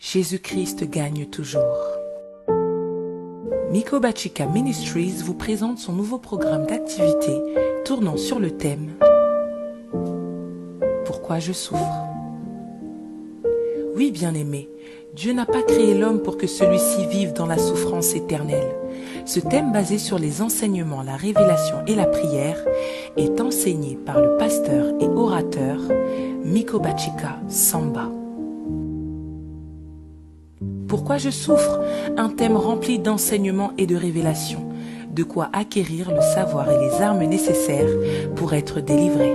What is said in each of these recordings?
Jésus-Christ gagne toujours. Miko Bachika Ministries vous présente son nouveau programme d'activité tournant sur le thème « Pourquoi je souffre ?» Oui, bien-aimé, Dieu n'a pas créé l'homme pour que celui-ci vive dans la souffrance éternelle. Ce thème basé sur les enseignements, la révélation et la prière est enseigné par le pasteur et orateur Miko Bachika Samba. Pourquoi je souffre? Un thème rempli d'enseignements et de révélations, de quoi acquérir le savoir et les armes nécessaires pour être délivré.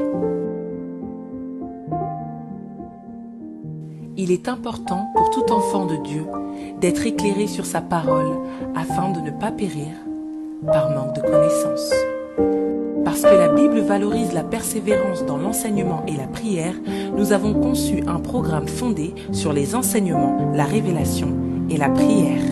Il est important pour tout enfant de Dieu d'être éclairé sur sa parole afin de ne pas périr par manque de connaissances. Parce que la Bible valorise la persévérance dans l'enseignement et la prière, nous avons conçu un programme fondé sur les enseignements, la révélation et la prière.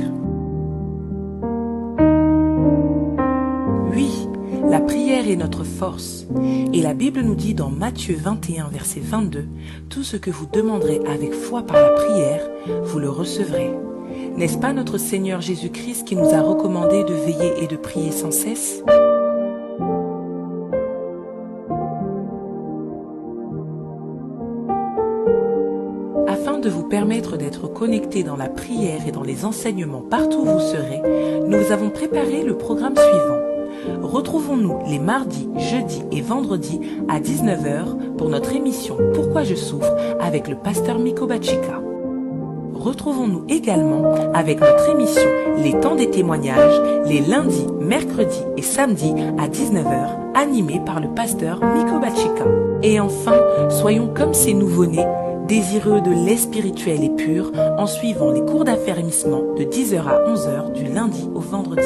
Oui, la prière est notre force. Et la Bible nous dit dans Matthieu 21, verset 22, « Tout ce que vous demanderez avec foi par la prière, vous le recevrez. » N'est-ce pas notre Seigneur Jésus-Christ qui nous a recommandé de veiller et de prier sans cesse? Afin de vous permettre d'être connectés dans la prière et dans les enseignements partout où vous serez, nous avons préparé le programme suivant. Retrouvons-nous les mardis, jeudis et vendredis à 19 h pour notre émission « Pourquoi je souffre » avec le pasteur Miko Bachika. Retrouvons-nous également avec notre émission « Les temps des témoignages » les lundis, mercredis et samedis à 19 h animée par le pasteur Miko Bachika. Et enfin, soyons comme ces nouveau-nés, désireux de lait spirituel et pur en suivant les cours d'affermissement de 10 h à 11 h du lundi au vendredi.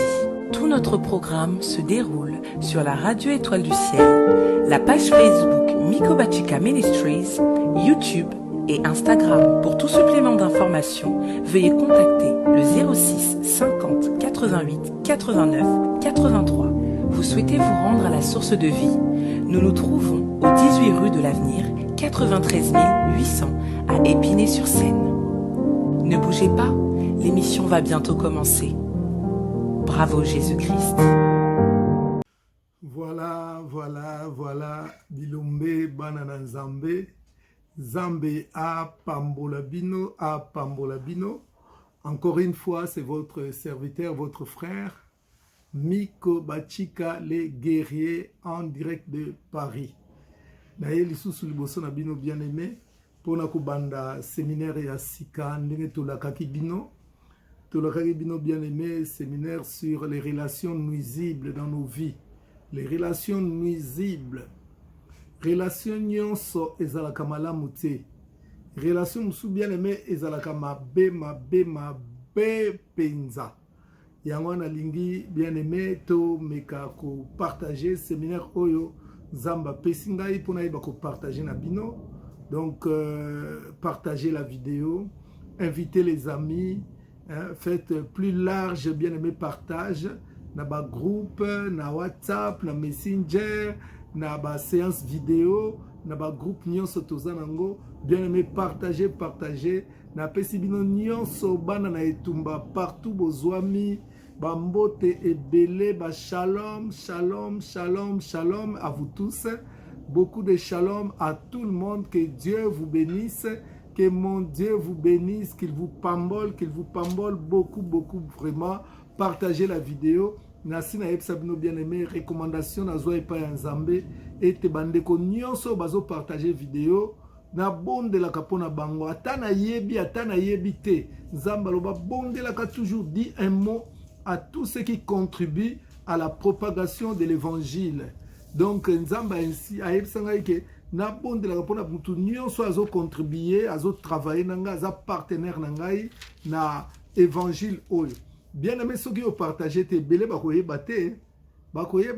Tout notre programme se déroule sur la radio Étoile du Ciel, la page Facebook Miko Bachika Ministries, YouTube et Instagram. Pour tout supplément d'informations, veuillez contacter le 06 50 88 89 83. Vous souhaitez vous rendre à la source de vie? Nous nous trouvons au 18 rue de l'Avenir, 93 800 à Épinay-sur-Seine. Ne bougez pas, l'émission va bientôt commencer. Bravo Jésus-Christ. Voilà, Bilombe Banana Nzambe, Zambé a Pambola Bino. Encore une fois, c'est votre serviteur, votre frère, Miko Bachika, les guerriers en direct de Paris. D'ailleurs, les sous-liboso na bino bien aimé, pour na kubanda séminaire ya sika ndenge tolakaki bino. Tolakaki bino bien aimé, séminaire sur les relations nuisibles dans nos vies. Les relations nuisibles. Relation nyonso ezalaka malamu te. Relation musu bien aimé ezalaka mabe penza. Yango na lingi bien aimé to meka ko partager séminaire oyo Zamba pesingai pour naïba ko partager na bino. Donc partagez la vidéo, invitez les amis. Hein, faites plus large, bien aimé partage, na ba groupe, na WhatsApp, na Messenger, na ba séance vidéo, na ba groupe nyonso tozanango, bien aimé partagez, na pesibino nyonso bana na etumba partout bozwami, ba mbote ebele, ba shalom à vous tous, beaucoup de shalom à tout le monde, que Dieu vous bénisse. Que mon Dieu vous bénisse, qu'il vous pambole beaucoup, vraiment. Partagez la vidéo. Nasi na ebsabino bien aimé, recommandation na zoe pa nzambe et te bandeko nyonso bazo partager vidéo na bonde la kapona bango atana yebi te. Nzamba loba bonde la ka toujours dit un mot à tous ceux qui contribuent à la propagation de l'évangile. Donc nzamba ainsi a ebsanga ke na bonde la kapona mutu nyonso azo contribuer, azo travailler nanga, aza partenaire nangai na évangile oyo. Bien aimé ceux qui ont partagé te belé bakoyeba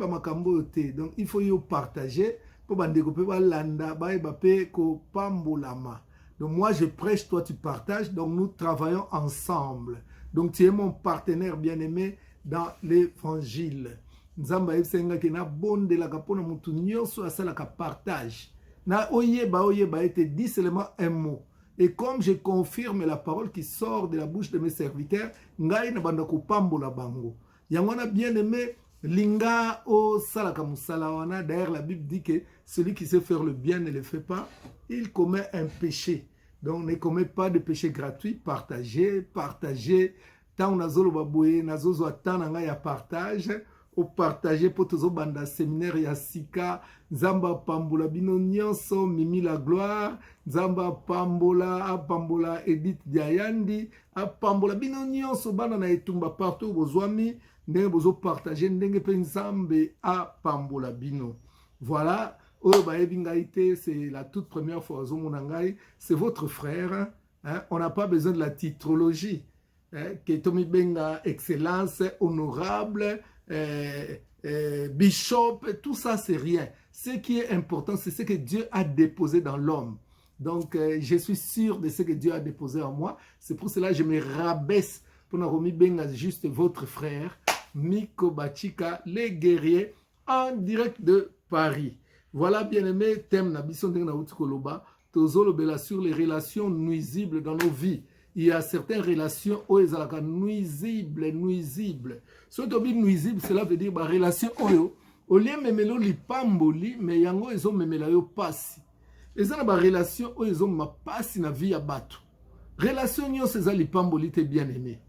makambo te. Donc il faut yo partager pour bandeko pe balanda ba pe ko pambolama. Donc moi je prêche, toi tu partages, donc nous travaillons ensemble. Donc tu es mon partenaire bien aimé dans l'évangile. Nzamba ebsenga ke na bonde la kapona mutu nyonso asala ka partage. Na oyeba ete dit seulement un mot. Et comme je confirme la parole qui sort de la bouche de mes serviteurs, ngai na banda kopambola bango. Yangona bien aimé, linga o salaka musala wana. D'ailleurs, la Bible dit que celui qui sait faire le bien ne le fait pas, il commet un péché. Donc, ne commet pas de péché gratuit. Partagez, partagez. Tant nazolo baboué, nazozo atananga ya partage. Au partager pour tous banda séminaire ya sika. Zamba pambola bino nyonso, mimi la gloire. Zamba pambola Edith Diayandi. Pambola bino nyonso, banda na etumba partout bozwami. Ndenge bozo partager, ndenge pe nzambe a pambola bino. Voilà. C'est la toute première fois. C'est votre frère. Hein? On n'a pas besoin de la titrologie. Hein? Ketomi Benga, excellence, honorable, bishop, tout ça, c'est rien. Ce qui est important, c'est ce que Dieu a déposé dans l'homme. Donc, je suis sûr de ce que Dieu a déposé en moi. C'est pour cela que je me rabaisse pour Naromi Benga, juste votre frère, Miko Bachika, les guerriers, en direct de Paris. Voilà, bien aimé, thème Nabison Dengna Outikoloba, Tozolobela sur les relations nuisibles dans nos vies. Il y a certaines relations où elles sont nuisibles. Ce qui est nuisible, cela veut dire relation oyo. Au lieu de memelo li pamboli, mais yango ils ont memela yo passi. Ils ont une relation où ils ont ma passi na vie à batu. Relation nyo c'est li pamboli te bien aimé.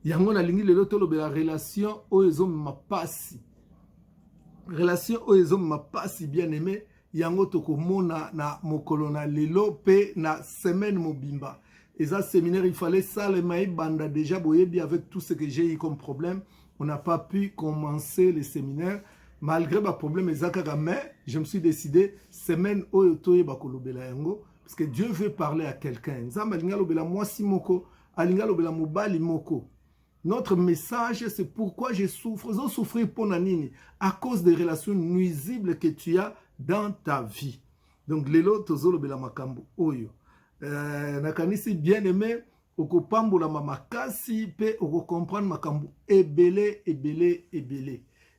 Yango na lingi le lotolo la relation où ils ont ma passi. Relation oyo ma pas si bien aimé yango tokomona na mokolo na lelo pe na semaine mobimba. Et ça séminaire il fallait ça le maï banda déjà boyebi avec tout ce que j'ai eu comme problème, on n'a pas pu commencer le séminaire malgré ma problème ezaka mais je me suis décidé semaine oyo toye bakolobela yango parce que Dieu veut parler à quelqu'un. Nzamba linga lobela mwasi moko, alinga lobela mobali moko. Notre message, c'est pourquoi je souffre. Je souffre pour Nanini à cause des relations nuisibles que tu as dans ta vie. Donc, lelo tozolo bela makambo oyo. Nakanisi bien aimé, oko pambola mamakasi pe oko comprendre makambo ebele.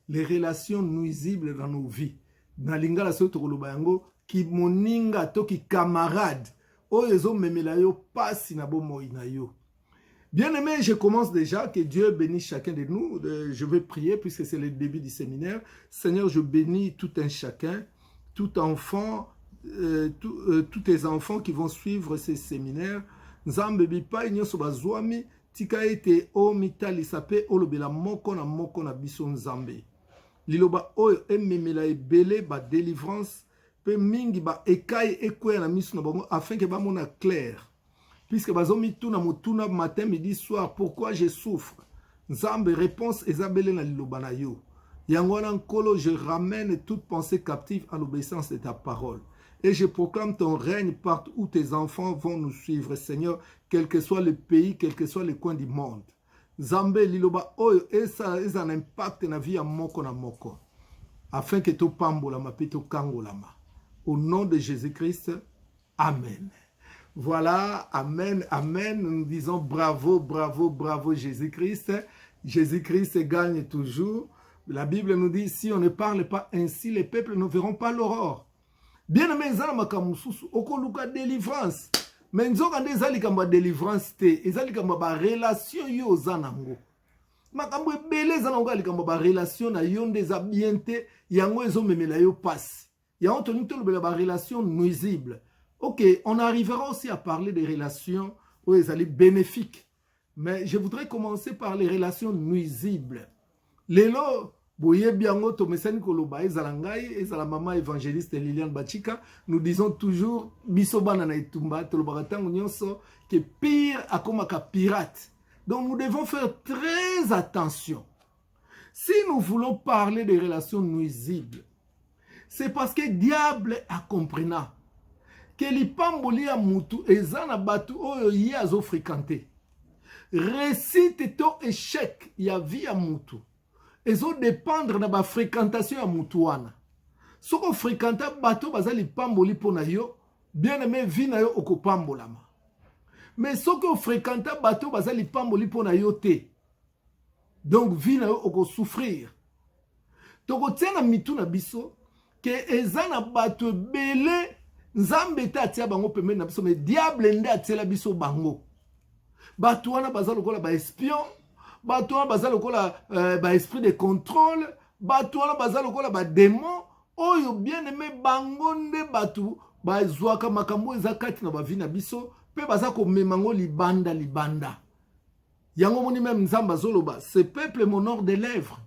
Les relations nuisibles dans nos vies. Nalinga la soto koloba yango ki moninga to ki camarade. Oyo zo memela yo pasi na bomo ina yo. Bien aimé, je commence déjà, que Dieu bénisse chacun de nous. Je vais prier puisque c'est le début du séminaire. Seigneur, je bénis tout un chacun, tout enfant, tous tes enfants qui vont suivre ces séminaires. Nzambe bipa inyoso bazwami tika ete o mitali sape olobela moko na biso nzambe. Liloba oyo ememela ebele ba délivrance pe mingi ba ekai ekwe na miso na bango afin que ba mona clair. Puisque bazomi tuna mutuna matin, midi, soir, pourquoi je souffre? Nzambe réponse ezabele na liloba na yo. Yangwana nkolo, je ramène toute pensée captive à l'obéissance de ta parole. Et je proclame ton règne partout où tes enfants vont nous suivre, Seigneur, quel que soit le pays, quel que soit le coin du monde. Nzambe liloba oyo eza un impact na vie ya moko na moko. Afin que to pambola ma pe to kangolama. Au nom de Jésus-Christ, Amen. Voilà, amen, amen. Nous disons bravo, bravo, bravo Jésus-Christ. Jésus-Christ gagne toujours. La Bible nous dit, si on ne parle pas ainsi, les peuples ne verront pas l'aurore. Bien aimé, zala makamususu, okoluka délivrance. Mais nzoka nde ezali kamba délivrance te, ezali kamba ba relation yo zanango. Makambo ebele zanango ali kamba ba relation na yo nde za bien te, yango ezo memela yo passe. Yango toni tolobela ba relation nuisible. Ok, on arrivera aussi à parler des relations où elles allaient bénéfiques. Mais je voudrais commencer par les relations nuisibles. Lelo, boye biango to mesani koloba ezalangai, ezala mama évangéliste Liliane Bachika, nous disons toujours bisobana na itumba tolobaka tango nyonso que pire akomaka pirate. Donc nous devons faire très attention. Si nous voulons parler des relations nuisibles, c'est parce que diable a compris. Que li pamboli ya mutu ezana batu oyo ye azo fréquenter. Récite to échec ya vie ya mutu. Ezo dépendre na ba fréquentation ya mutu wana. Soko fréquenta bato bazali pamboli pona yo, bien aimé vie na yo oko pambolama. Mais soko fréquenta bato bazali pamboli pona yo te. Donc vie na yo oko souffrir. Toko tiana mitu na biso que ezana bato belé Nzambe te atia bango pembeni na biso, mais diable nde atiela biso bango. Bato wana baza lokola ba espion, bato wana baza lokola ba esprit de contrôle, bato wana baza lokola ba démon, oyo bien aimé bango nde bato bazwaka makambo eza kati na bavi na biso, pe baza komema ngo libanda libanda. Yango moni même Nzamba zoloba, ce peuple m'honore des lèvres,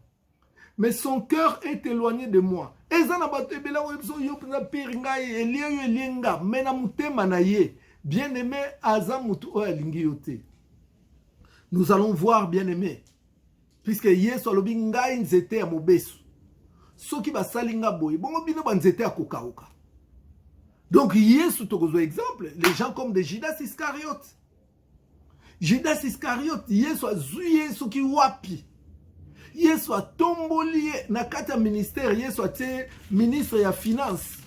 mais son cœur est éloigné de moi. Ezana bato ebela webso yo pina piringa elio elinga mena mutema na ye. Bien-aimé aza mutu oyo alingi yo te. Nous allons voir, bien-aimé, puisque Yesu alobi ngai nzete ya mobesu. Soki basalinga boye, bongo bino ba nzete ya kokauka. Donc Yesu tokozwa exemple, les gens comme de Judas Iscariote. Judas Iscariote, Yesu azwi Yesu ki wapi. Yesu atomboli na kati ya ministère, Yesu atie ministre ya finance.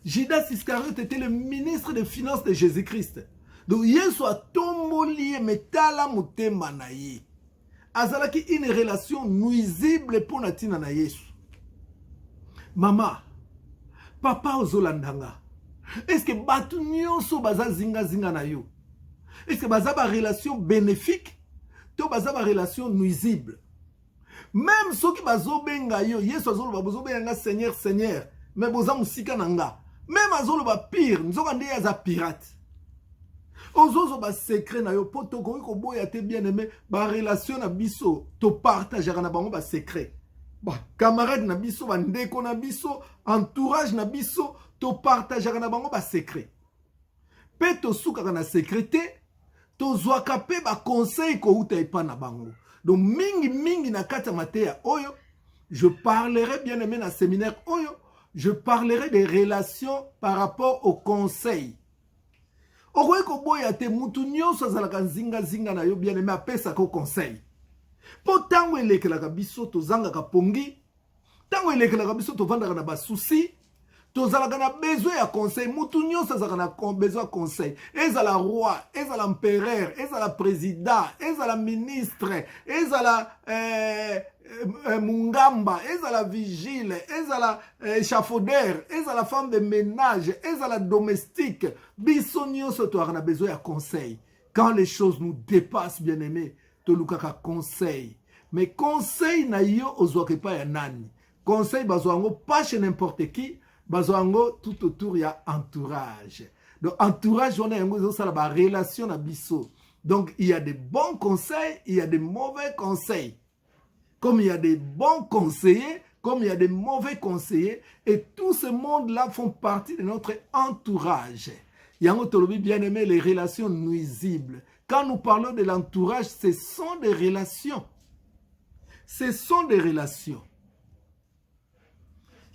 Judas Iscariote était le ministre des finances de Jésus-Christ. Donc Yesu atomboli metala mutema na ye. Azalaki une relation nuisible pour natina na Yesu. Mama, papa ozolandanga. Est-ce que batu nyonso baza zinga zinga na yo? Est-ce que baza ba relation bénéfique? To baza ba relation nuisible? Même ceux qui bazo benga yo, Yesu azolo bazo benga Seigneur, Seigneur, mais boza musika nanga. Même azolo ba pire, nzoka nde yaza pirate. Ozozo ba secret na yo poto ko boya te bien aimé, ba relation na biso to partage na bango ba secret. Ba camarade na biso, ba ndeko na biso, entourage na biso to partage na bango ba secret. Pe to suka na secreté, to zwaka pe ba conseil ko uta epa na bango. Donc mingi na kata matea oyo, je parlerai bien aimé na séminaire oyo, je parlerai des relations par rapport au conseil. Okoye ko boya te mutu nyonso azalaka nzinga zinga na yo bien aimé apesa ko conseil. Po tango elekelaka biso to zangaka pongi, tango elekelaka biso to vandaka na ba souci, to zalaka na besoin ya conseil, mutu nyonso azalaka na besoin ya conseil. Ezala roi, ezala empereur, ezala président, ezala ministre, ezala mungamba, ezala vigile, ezala échafaudeur, ezala femme de ménage, ezala domestique. Biso nyonso to na besoin ya conseil. Quand les choses nous dépassent, bien aimé, to lukaka conseil. Mais conseil na yo ozwaka pa ya nani. Conseil bazwango pas chez n'importe qui, bazwango tout autour ya entourage. Donc entourage on a yango ça la relation na biso. Donc il y a des bons conseils, il y a des mauvais conseils. Comme il y a des bons conseillers, comme il y a des mauvais conseillers, et tout ce monde-là font partie de notre entourage. Yango tolobi bien aimé, les relations nuisibles. Quand nous parlons de l'entourage, ce sont des relations. Ce sont des relations.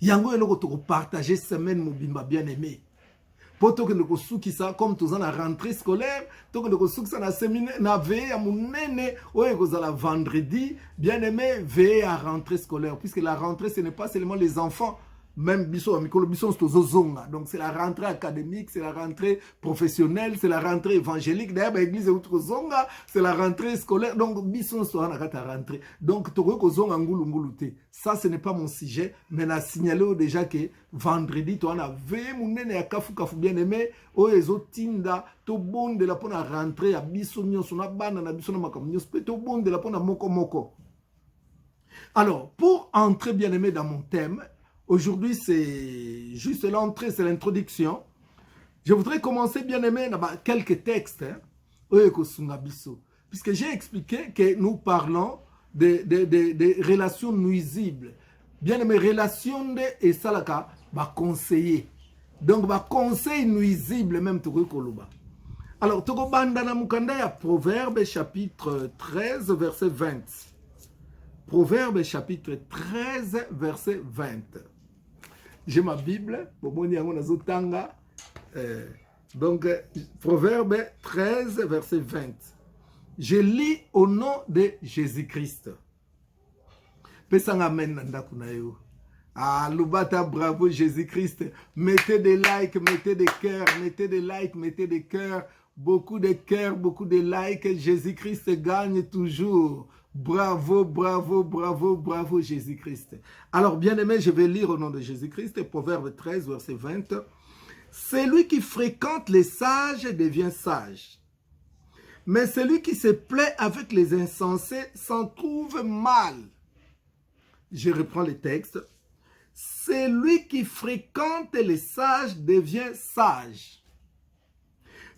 Yango eloko toko partager semaine mobimba bien aimé. Poto que nous souki ça comme tous en rentrée scolaire, to que nous souki ça na séminaire na veille à munene oye ko la vendredi, bien aimé veille à rentrée scolaire puisque la rentrée ce n'est pas seulement les enfants. Même biso amikolo biso stozozonga. Donc c'est la rentrée académique, c'est la rentrée professionnelle, c'est la rentrée évangélique. D'ailleurs, l'église zonga, c'est la rentrée scolaire. Donc biso sto na kata rentrée. Donc toko ko zonga ngulu ngulu te. Ça ce n'est pas mon sujet, mais na signalé déjà que vendredi to na ve munene ya kafu kafu bien aimé o ezotinda to bonde la pona rentrée ya biso nyonso na bana na biso na makamnyo to bonde la pona moko moko. Alors, pour entrer bien aimé dans mon thème, aujourd'hui, c'est juste l'entrée, c'est l'introduction. Je voudrais commencer, bien aimé, avec quelques textes, puisque j'ai expliqué que nous parlons des relations nuisibles. Bien aimé, relations et salaka, conseiller. Donc, conseil nuisible, même tout koloba. Alors, toko bandana mukanda ya Proverbe chapitre 13, verset 20. Proverbe chapitre 13, verset 20. J'ai ma Bible, donc Proverbe 13, verset 20. Je lis au nom de Jésus-Christ. Ah, Lubata, bravo Jésus-Christ. Mettez des likes, mettez des cœurs, mettez des likes, mettez des cœurs. Beaucoup de cœurs, beaucoup de likes. Jésus-Christ gagne toujours. Bravo, bravo, bravo, bravo Jésus-Christ. Alors, bien aimé, je vais lire au nom de Jésus-Christ, Proverbe 13, verset 20. Celui qui fréquente les sages devient sage. Mais celui qui se plaît avec les insensés s'en trouve mal. Je reprends le texte. Celui qui fréquente les sages devient sage.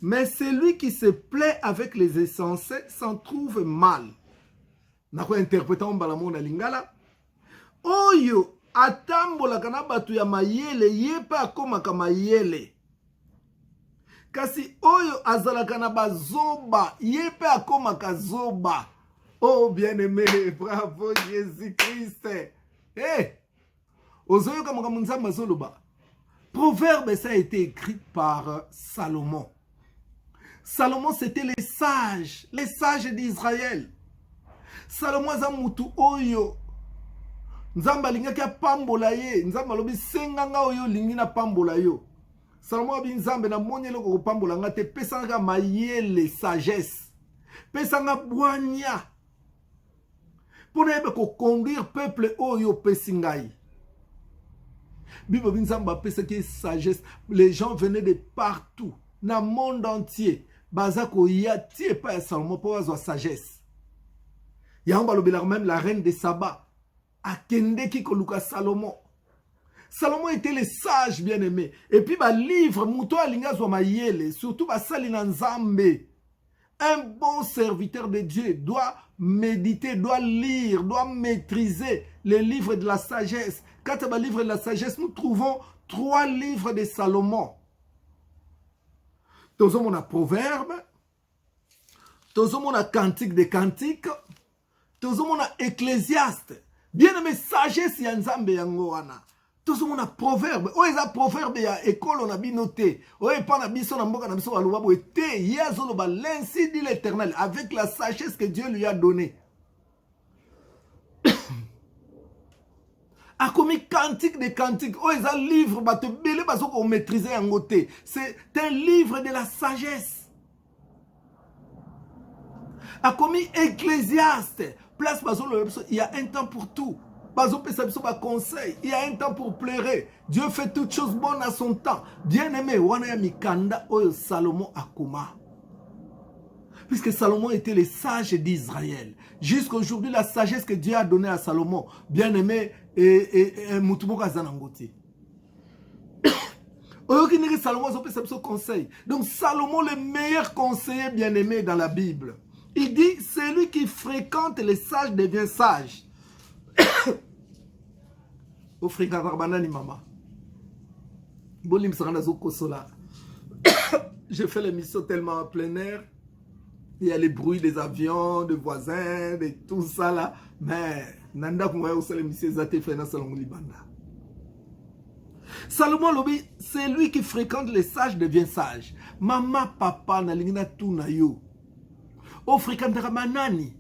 Mais celui qui se plaît avec les insensés s'en trouve mal. Nako interpréter mbalamu na lingala. Oyo atambolaka na batu ya mayele yepe akomaka mayele. Kasi oyo azalaka na bazoba yepe akomaka zoba. Oh bien-aimé, bravo Jésus-Christ. Hey! Ozoyo kamaka munzamba zoloba. Proverbe, ça a été écrit par Salomon. Salomon, c'était les sages d'Israël. Salomon azamutu oyo. Nzamba lingaki apambola ye. Nzamba lobi senganga oyo lingi na pambola yo. Salomon abi nzambe na monyelo ko pambola ngate pesanga mayele sagesse. Pesanga bwanya. Pour ne pas conduire peuple oyo pesingai. Bible binzamba pesaki sagesse. Les gens venaient de partout, dans le monde entier. Bazako yati pas Salomon pour avoir sagesse. Yamba lobela même la reine de Saba. Akende ki koluka Salomon. Salomon était le sage bien-aimé. Et puis ba livre muto alinga zo mayele, surtout ba salina nzambe. Un bon serviteur de Dieu doit méditer, doit lire, doit maîtriser les livres de la sagesse. Quand on va livre de la sagesse, nous trouvons 3 livres de Salomon. Tous on a Proverbe, tous on a Cantique des Cantiques, tous on a Ecclésiaste. Bien aimé sagesse ya nzambe yango wana. Tous on a Proverbe. Oh eza Proverbe ya école on a bien noté. Oh et pas na biso na mboka na biso baluba bo ete yazolo ba l'ainsi dit l'Éternel avec la sagesse que Dieu lui a donnée. A commis cantique des cantiques. Oh eza livre ba te belé baso ko maîtriser en côté. C'est un livre de la sagesse. A commis Ecclésiaste. Place baso il y a un temps pour tout. Conseil. Il y a un temps pour pleurer. Dieu fait toutes choses bonnes à son temps. Bien-aimé, wana mikanda oyo Salomon akuma. Puisque Salomon était le sage d'Israël. Jusqu'à aujourd'hui, la sagesse que Dieu a donnée à Salomon, bien-aimé, et Moutumoka Zanangoti. Salomon a fait ce conseil. Donc Salomon, le meilleur conseiller bien-aimé dans la Bible. Il dit, celui qui fréquente les sages devient sage. Je fais l'émission tellement en plein air. Il y a les bruits des avions, des voisins, de tout ça là. Mais Salomon lobi, c'est lui qui fréquente les sages devient sage. Maman, papa, nalingina tout na yo. O fréquentera manani.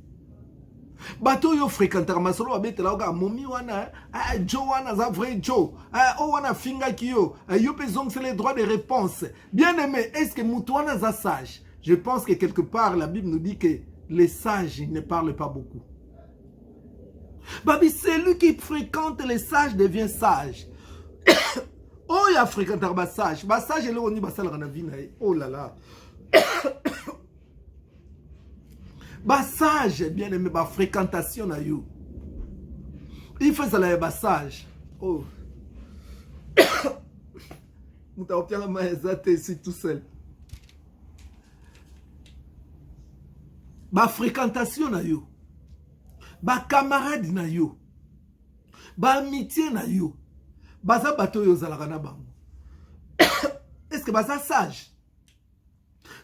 Bato yo fréquentera masolo babetela oka momi wana Joe wana za vrai Joe o wana finga kiyo yo pezong c'est les droits de réponse. Bien aimé, est-ce que mutu wana za sage? Je pense que quelque part la Bible nous dit que les sages ne parlent pas beaucoup. Babi, celui qui fréquente les sages devient sage. Oh ya fréquentera ba sage et là on y basala na vie na. Oh là là. Ba sage, bien aimé, ba fréquentation na you. Il fait ça là, ba sage. Oh. Mouta obtient la maïzate ici tout seul. Ba fréquentation na you. Ba camarade na you. Ba amitié na you. Ba za bato yo zalaka na bango. Est-ce que ba za sage?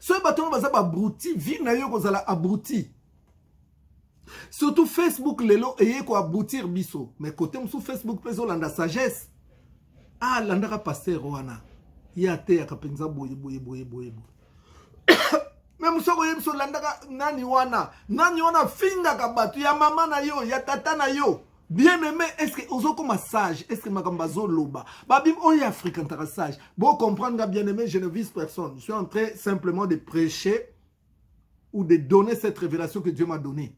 Ce bâton va abruti, vie na yo kozala abruti. Surtout Facebook lelo eye ko abrutir biso. Mais côté sous Facebook peso landa sagesse. Ah landa ka pasteur wana. Ya te ya kapenza boye. Même so ko yemso landa ka nani wana finga ka batu ya mama na yo, ya tata na yo. Bien aimé, est-ce que ozo comme sage, est-ce que makambazo loba babim oya africain sage. Bon comprendre bien aimé, je ne vise personne. Je suis en train simplement de prêcher ou de donner cette révélation que Dieu m'a donnée.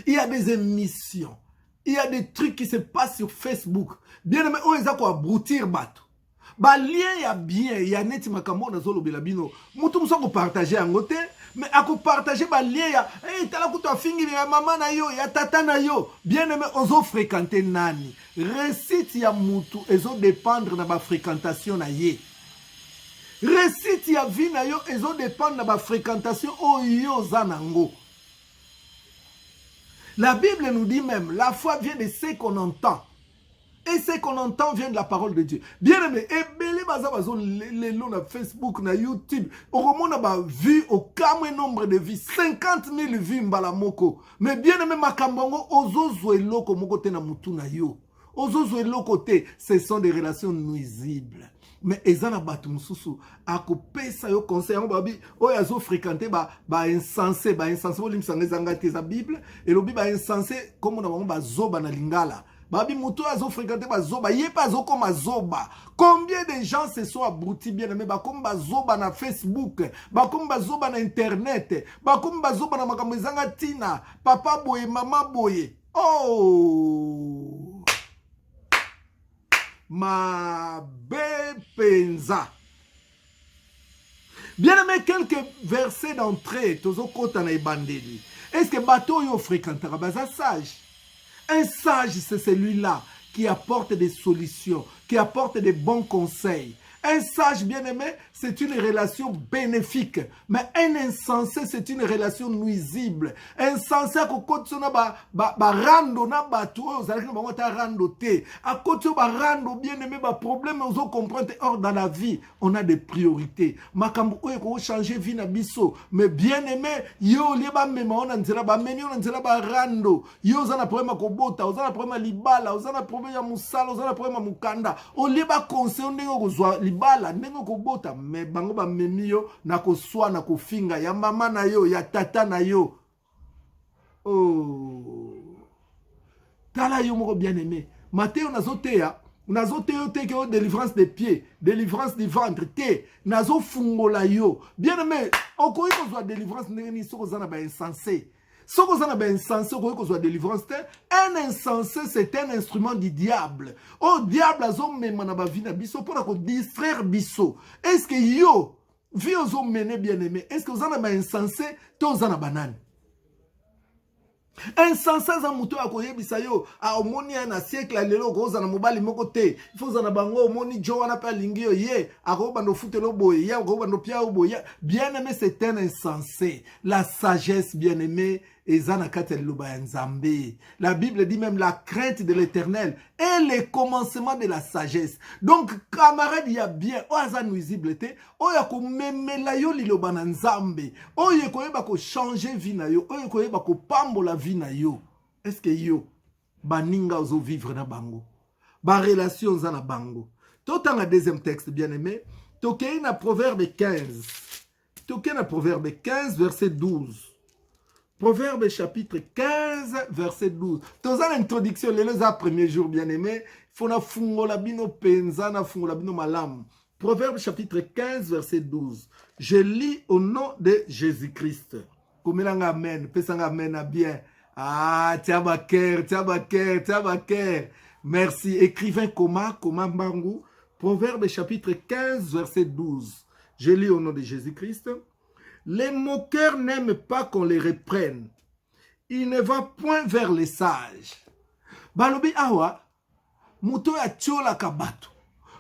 Il y a des émissions, il y a des trucs qui se passent sur Facebook. Bien aimé, oya ko abrutir bato. Ba lien ya bien ya neti makambo na zolo belabino mutu muso ko partager yango te mais ako partager ba lien ya tala kuto afingi ya mama na yo ya tata na yo bien aimé ozo fréquenter nani récite ya mutu ezo dépendre na ba fréquentation na ye récite ya vie na yo ezo dépendre na ba fréquentation oyo zanango. La Bible nous dit même la foi vient de ce qu'on entend. Et ce qu'on entend vient de la parole de Dieu. Bien aimé, ebele baza bazo lelo na Facebook, na YouTube. Au na ba vu au kamwe nombre de vues, 50 000 vues mbala moko. Mais bien aimé makambongo ozozo eloko moko te na mutu na yo. Ozozo eloko te, ce sont des relations nuisibles. Mais ezana batu mususu akopesa yo conseil ngo babi oyo azo fréquenter ba insensé bolimsanga zanga te za Bible et lobi ba insensé comme na bango bazoba na lingala. Babi muto azo fréquenter ba zoba yé pas zo comme zoba. Combien de gens se sont abrutis bien aimé ba comme ba zoba na Facebook, ba comme ba zoba na internet, ba comme ba zoba na makambo zanga tina, papa boye mama boye. Oh ma bepenza. Bien aimé, quelques versets d'entrée tozo kota na ibandeli. Est-ce que bateau yo fréquentera baza sage? Un sage, c'est celui-là qui apporte des solutions, qui apporte des bons conseils. Un sage bien-aimé, c'est une relation bénéfique. Mais un insensé, c'est une relation nuisible. Insensé, à côté de rando na bateau, vous allez rando te. À côté de rando bien-aimé, problème, vous comprendre. Or, dans la vie, on a des priorités. Makambo, on changer vie na biso. Mais bien-aimé, yo, lieba mema, on a nzela ba meni, on a nzela ba rando. Yo, vous avez problème à kobota, vous avez problème à libala, vous avez problème à musala, vous avez problème à mukanda. On lieba conseil, on est bala ndenge kobota me bango ba memio na koswa na kofinga ya mama na yo ya tata na yo. Oh tala yo moko bien aimé Matthieu nazoteya te que délivrance des pieds, délivrance du ventre te nazo fungola yo bien aimé okoyi kozwa délivrance ndenge ni soko zana ba insensé. Ce que vous avez insensé, que délivrance, un insensé, c'est un instrument du diable. Oh, diable, pour distraire biso. Est-ce que yo, vie aux hommes menés bien aimés, est-ce que vous avez insensé, tous en banane? Insensé, ça mouton à koye bisayo, a omoni na siècle, lelo, gros en mobile, mokote, il faut en abango, omoni, joana pa lingio, ye, a robando foutelo boye, ya, robando pia boye, bien aimé, c'est un insensé. La sagesse, bien aimé, la Bible dit même la crainte de l'Éternel est le commencement de la sagesse. Donc, camarade, il y a bien, oh, ça nuisible, oh, il y a ko memela yo liloba na nzambe, oh, il y a ko changer vie na yo, oh, il y a ko pambo la vie na yo. Est-ce que yo, baninga ozo vivre na bango, ba relation za na bango. Tout dans le deuxième texte, bien aimé, toké na Proverbe 15, toké na Proverbe 15, verset 12. Proverbe chapitre 15, verset 12. Dans l'introduction, les premiers jours bien-aimés, il faut na fungola bino penza na fungola bino malam. Proverbe chapitre 15, verset 12. Je lis au nom de Jésus-Christ. Comme il amen, pesanga amen bien. Ah, tiabaker. Merci. Écrivain Koma Bangu. Proverbe chapitre 15, verset 12. Je lis au nom de Jésus-Christ. Les moqueurs n'aiment pas qu'on les reprenne. Ils ne vont point vers les sages. Balobi awa, muto ya tiola kabato.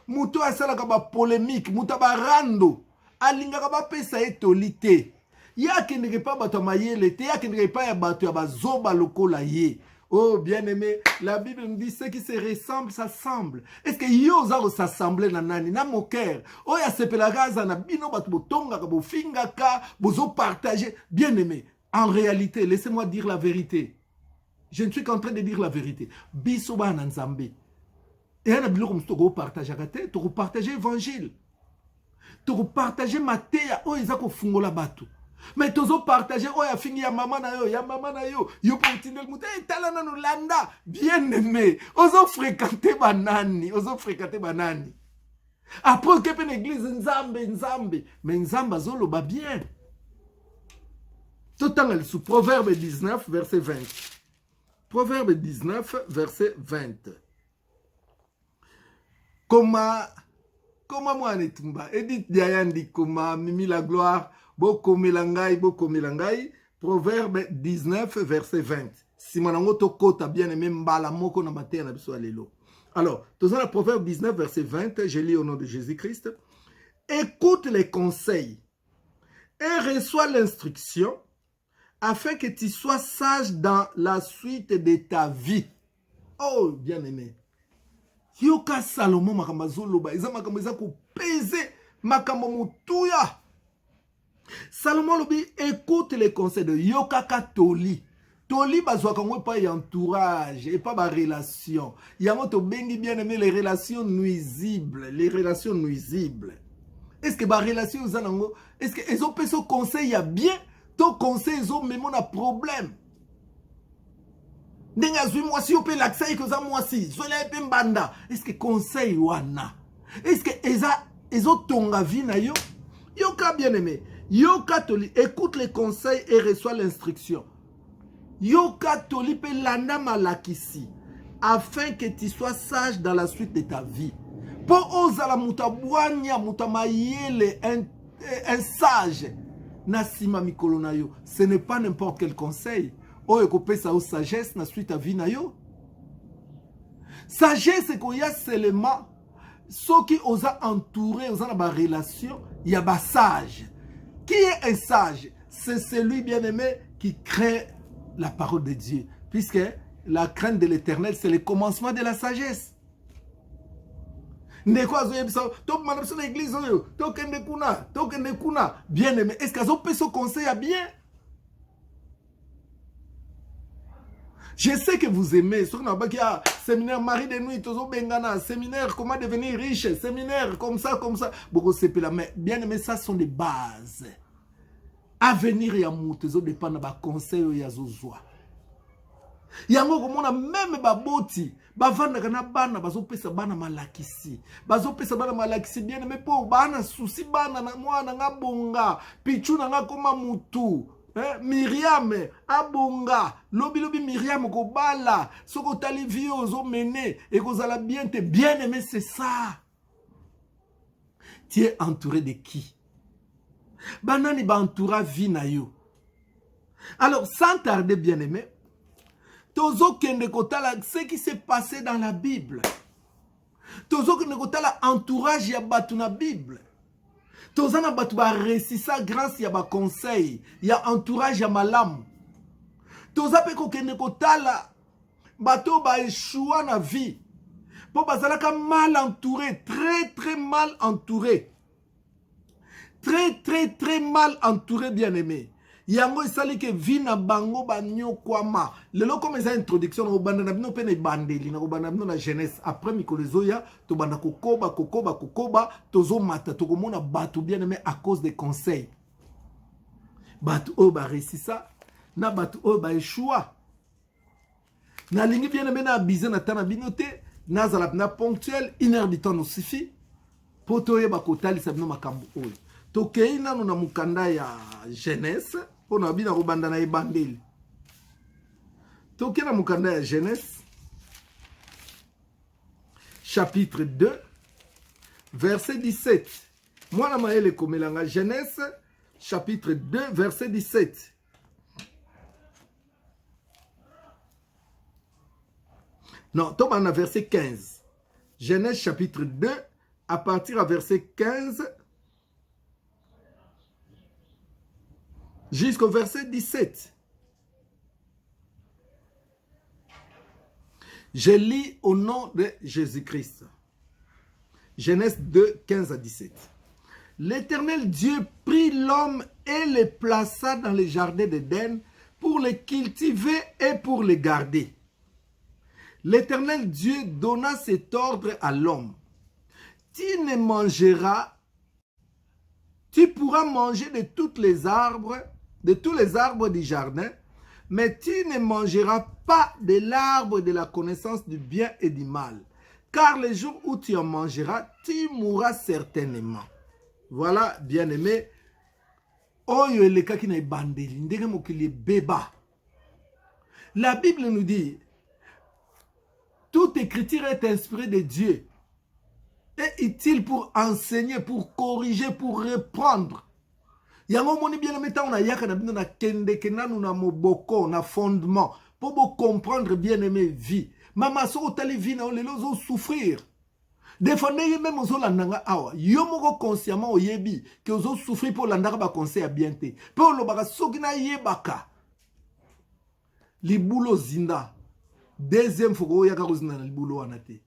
Muto ya sala kaba polémique, muto ba rando. Alinga kaba pesa etolite. Ya kendeke pa bato mayele te, ya kendeke pa ya bato ya bazoba lokola ye. Oh, bien-aimé, la Bible nous dit ceux qui se ressemblent, s'assemblent. Est-ce que yo zaro s'assembler na nani, na moker? Oh, ya sepelagaza na bino batu botonga ka bofinga ka, bozo partager. Bien-aimé, en réalité, laissez-moi dire la vérité. Je ne suis qu'en train de dire la vérité. Biso ba na nzambe. Et un abilo comme to go partager kate, to go partager évangile. To go partager mateya, oh ezako fungola batu. Mais tozo partager oh ya fingi ya mama na yo yo potindel muté talana no landa bien aimé ozo fréquenter banani après que une église nzambe mais nzamba zolo ba bien tout temps sous Proverbe 19 verset 20. Proverbe 19 verset 20. Comment Comment moi netumba? Edith Diayandi Koma, Mimi la gloire, Boko Melangai, Boko Melangai, Proverbe 19, verset 20. Si mon kota bien aimé mbala moko na matin na biso alelo. Alors, dans le Proverbe 19, verset 20, je lis au nom de Jésus-Christ. Écoute les conseils et reçois l'instruction afin que tu sois sage dans la suite de ta vie. Oh, bien aimé. Yoka Salomon makambo zoloba eza makambo eza ko peser makambo mutuya. Salomon lobi écoute les conseils de Yoka Katoli. Toli bazwa kango pas entourage et pas ba relation. Yango to bengi bien aimé les relations nuisibles, les relations nuisibles. Est-ce que ba relation uzanango est-ce que ezo peso conseil ya bien to conseil ezo même on a problème. Ndenga zui mwasi yo pe laksa ikoza mwasi zola pe mbanda. Est-ce que conseil wana? Est-ce que ezo tonga vie na yo? Yoka bien aimé, yoka toli écoute les conseils et reçois l'instruction. Yoka toli pe landa malakisi afin que tu sois sage dans la suite de ta vie. Pour ozala mutabwanya mutamayele un sage nasima mikolo na yo. Ce n'est pas n'importe quel conseil. Oh, ekopesa o sagesse na suite à vie na yo. Sagesse ko ya seulement ceux qui osa entouré, osa na ba relation, il y a ba sage. Qui est un sage? C'est celui bien aimé qui craint la parole de Dieu, puisque la crainte de l'Éternel c'est le commencement de la sagesse. Ndeko azoyebisa to manapso na église oyo, to kende kuna, bien aimé. Est-ce qu'azo peso conseil à bien? Je sais que vous aimez. Sur un séminaire Marie de nuit, tozo bengana, séminaire comment devenir riche, séminaire comme ça. Beaucoup c'est mais bien aimé, ça sont des bases. Avenir ya mutezo dépend de ba conseil ya zozwa. Yango komona même baboti, bavanda kana bana bazopesa bana malakisi. Bazopesa bana malakisi bien aimé po bana souci bana na mwana ngabonga, pichu na ngakoma mutu. Myriam abonga lobi Myriam kobala soko tali vie ozo mené et kozala bien te bien aimé, c'est ça. Tu es entouré de qui? Banani ba entoura vie na yo. Alors sans tarder bien aimé, tozo kende kotala ce qui s'est passé dans la Bible. Tozo kende kotala entourage ya batu na Bible. Tozana batu ba resisa grâce ya ba conseil, ya entourage ya malamu. Toza pe ko kende kotala bato ba échoua na vie. Po bazalaka mal entouré, très mal entouré. Très mal entouré bien aimé. Yango isali ke vi na bango ba nyokwama. Lelo comme ça introduction na banda na bino pe na bandeli na banda bino na jeunesse après mikolozoya to banda kokoba tozo mata to komona batu bien aimé à cause des conseils. Batu o ba resisa na batu o ba échoua. Na lingi bien aimé na abiser na tana binote na zala na ponctuel 1 heure du temps nous suffit. Poto ye ba kotali sa bino makambo oyo. Tokei nanu na mukanda ya jeunesse pour na bina robanda na ebandeli. Tokei na mukanda ya jeunesse chapitre 2 verset 17. Mwana maele komelanga jeunesse chapitre 2 verset 17. Non, tombe na verset 15. Genèse chapitre 2 à partir à verset 15 jusqu'au verset 17. Je lis au nom de Jésus-Christ. Genèse 2, 15 à 17. L'Éternel Dieu prit l'homme et le plaça dans les jardins d'Éden pour les cultiver et pour les garder. L'Éternel Dieu donna cet ordre à l'homme. Tu ne mangeras, tu pourras manger de tous les arbres du jardin, mais tu ne mangeras pas de l'arbre de la connaissance du bien et du mal, car le jour où tu en mangeras, tu mourras certainement. Voilà, bien-aimé. Oyo elekaki na ebandeli ndenge mokili beba. La Bible nous dit toute écriture est inspirée de Dieu est utile pour enseigner, pour corriger, pour reprendre. Yango moni bien aimé on a yaka na bino na kende kenanu na moboko na fondement pour comprendre bien aimé vie. Mama so tali vie na lelo zo souffrir. Des fois même ozo landanga awa yo moko consciemment oyebi que ozo souffrir pour landanga ba conseil à bien te. Pour lo baka soki na yebaka. Libulo zinda. Deuxième fois yaka kozina na libulo wana te.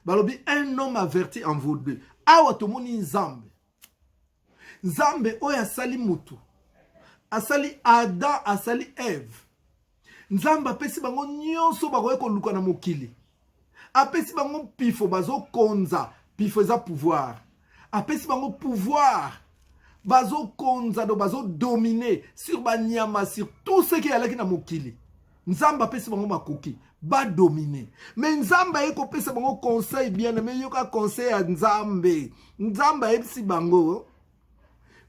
Balobi un homme averti en vaut deux. Awa to moni nzambe. Nzambe oyo asali mutu, asali Adam, asali Eve. Nzambe apesi bango nyonso bakoye koluka na mokili. Apesi bango pifo bazo konza, pifo eza pouvoir. Apesi bango pouvoir, bazo konza do bazo dominer sur banyama, sur tout ce qui alaki na mokili. Nzambe apesi bango makoki, ba dominer. Mais Nzambe eko pesa bango conseil bien aimé, yoka conseil à Nzambe. Nzambe epesi bango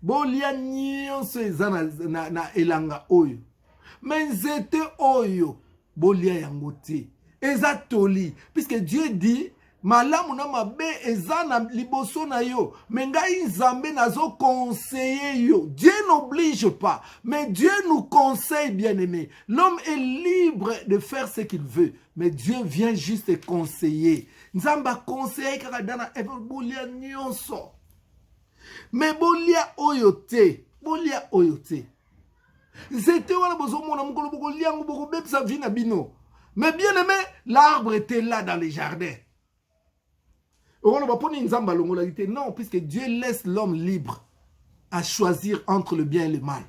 bolia nyonso eza na elanga oyo. Mais nzete oyo bolia yango te. Eza toli. Puisque Dieu dit malamu na mabe eza na liboso na yo. Mais ngai nzambe nazo conseiller yo. Dieu n'oblige pas. Mais Dieu nous conseille bien aimé. L'homme est libre de faire ce qu'il veut. Mais Dieu vient juste conseiller. Nzamba conseiller kaka dana bolia nyonso. Mais bolia oyote, bolia oyote. C'était wana bozo mona mukolo boko liango boko bebsa vina bino. Mais bien aimé, l'arbre était là dans les jardins. On va pas nzamba longolalité. Non, puisque Dieu laisse l'homme libre à choisir entre le bien et le mal.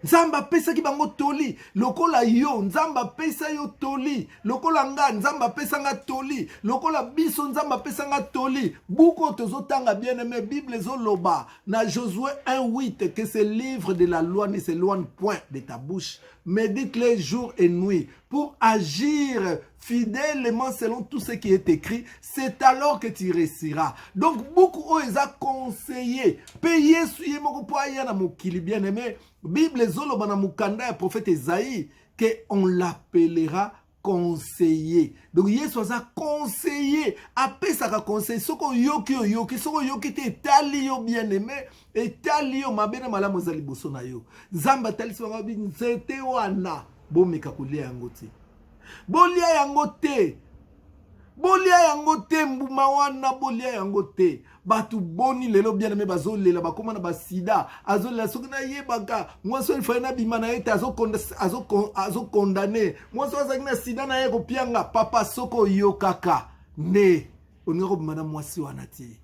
Nzamba pesa ki bango toli, lokola yo, nzamba pesa yo toli, lokola nga, nzamba pesa nga toli, lokola biso, nzamba pesa nga toli. Beaucoup tozo tanga bien aimé, Bible zo loba, na Josué 1:8, que ce livre de la loi ne s'éloigne point de ta bouche. Médite-les jour et nuit pour agir fidèlement selon tout ce qui est écrit. C'est alors que tu réussiras. Donc, beaucoup ont conseillé. Payer suye moko po ayana mokili bien aimé. Bible zolo bana mukanda ya prophète Esaïe que on l'appellera conseiller. Donc Yesu a conseillé, après ça a conseillé soko yoki soko yoki te tali yo bien aimé et tali yo mabena malamu za liboso na yo. Zamba tali so ngabi nzete wana bomeka kulia yango te. Bolia yango te. Bolia yango te mbuma wana bolia yango te. Batu boni lelo bien aimé bazo lela bakoma na basida azo la sokina yebaka mwaso il faina bimana ete azo condamné mwaso azakina sida na yeko pianga papa soko yo kaka ne onero bimana mwasi wana ti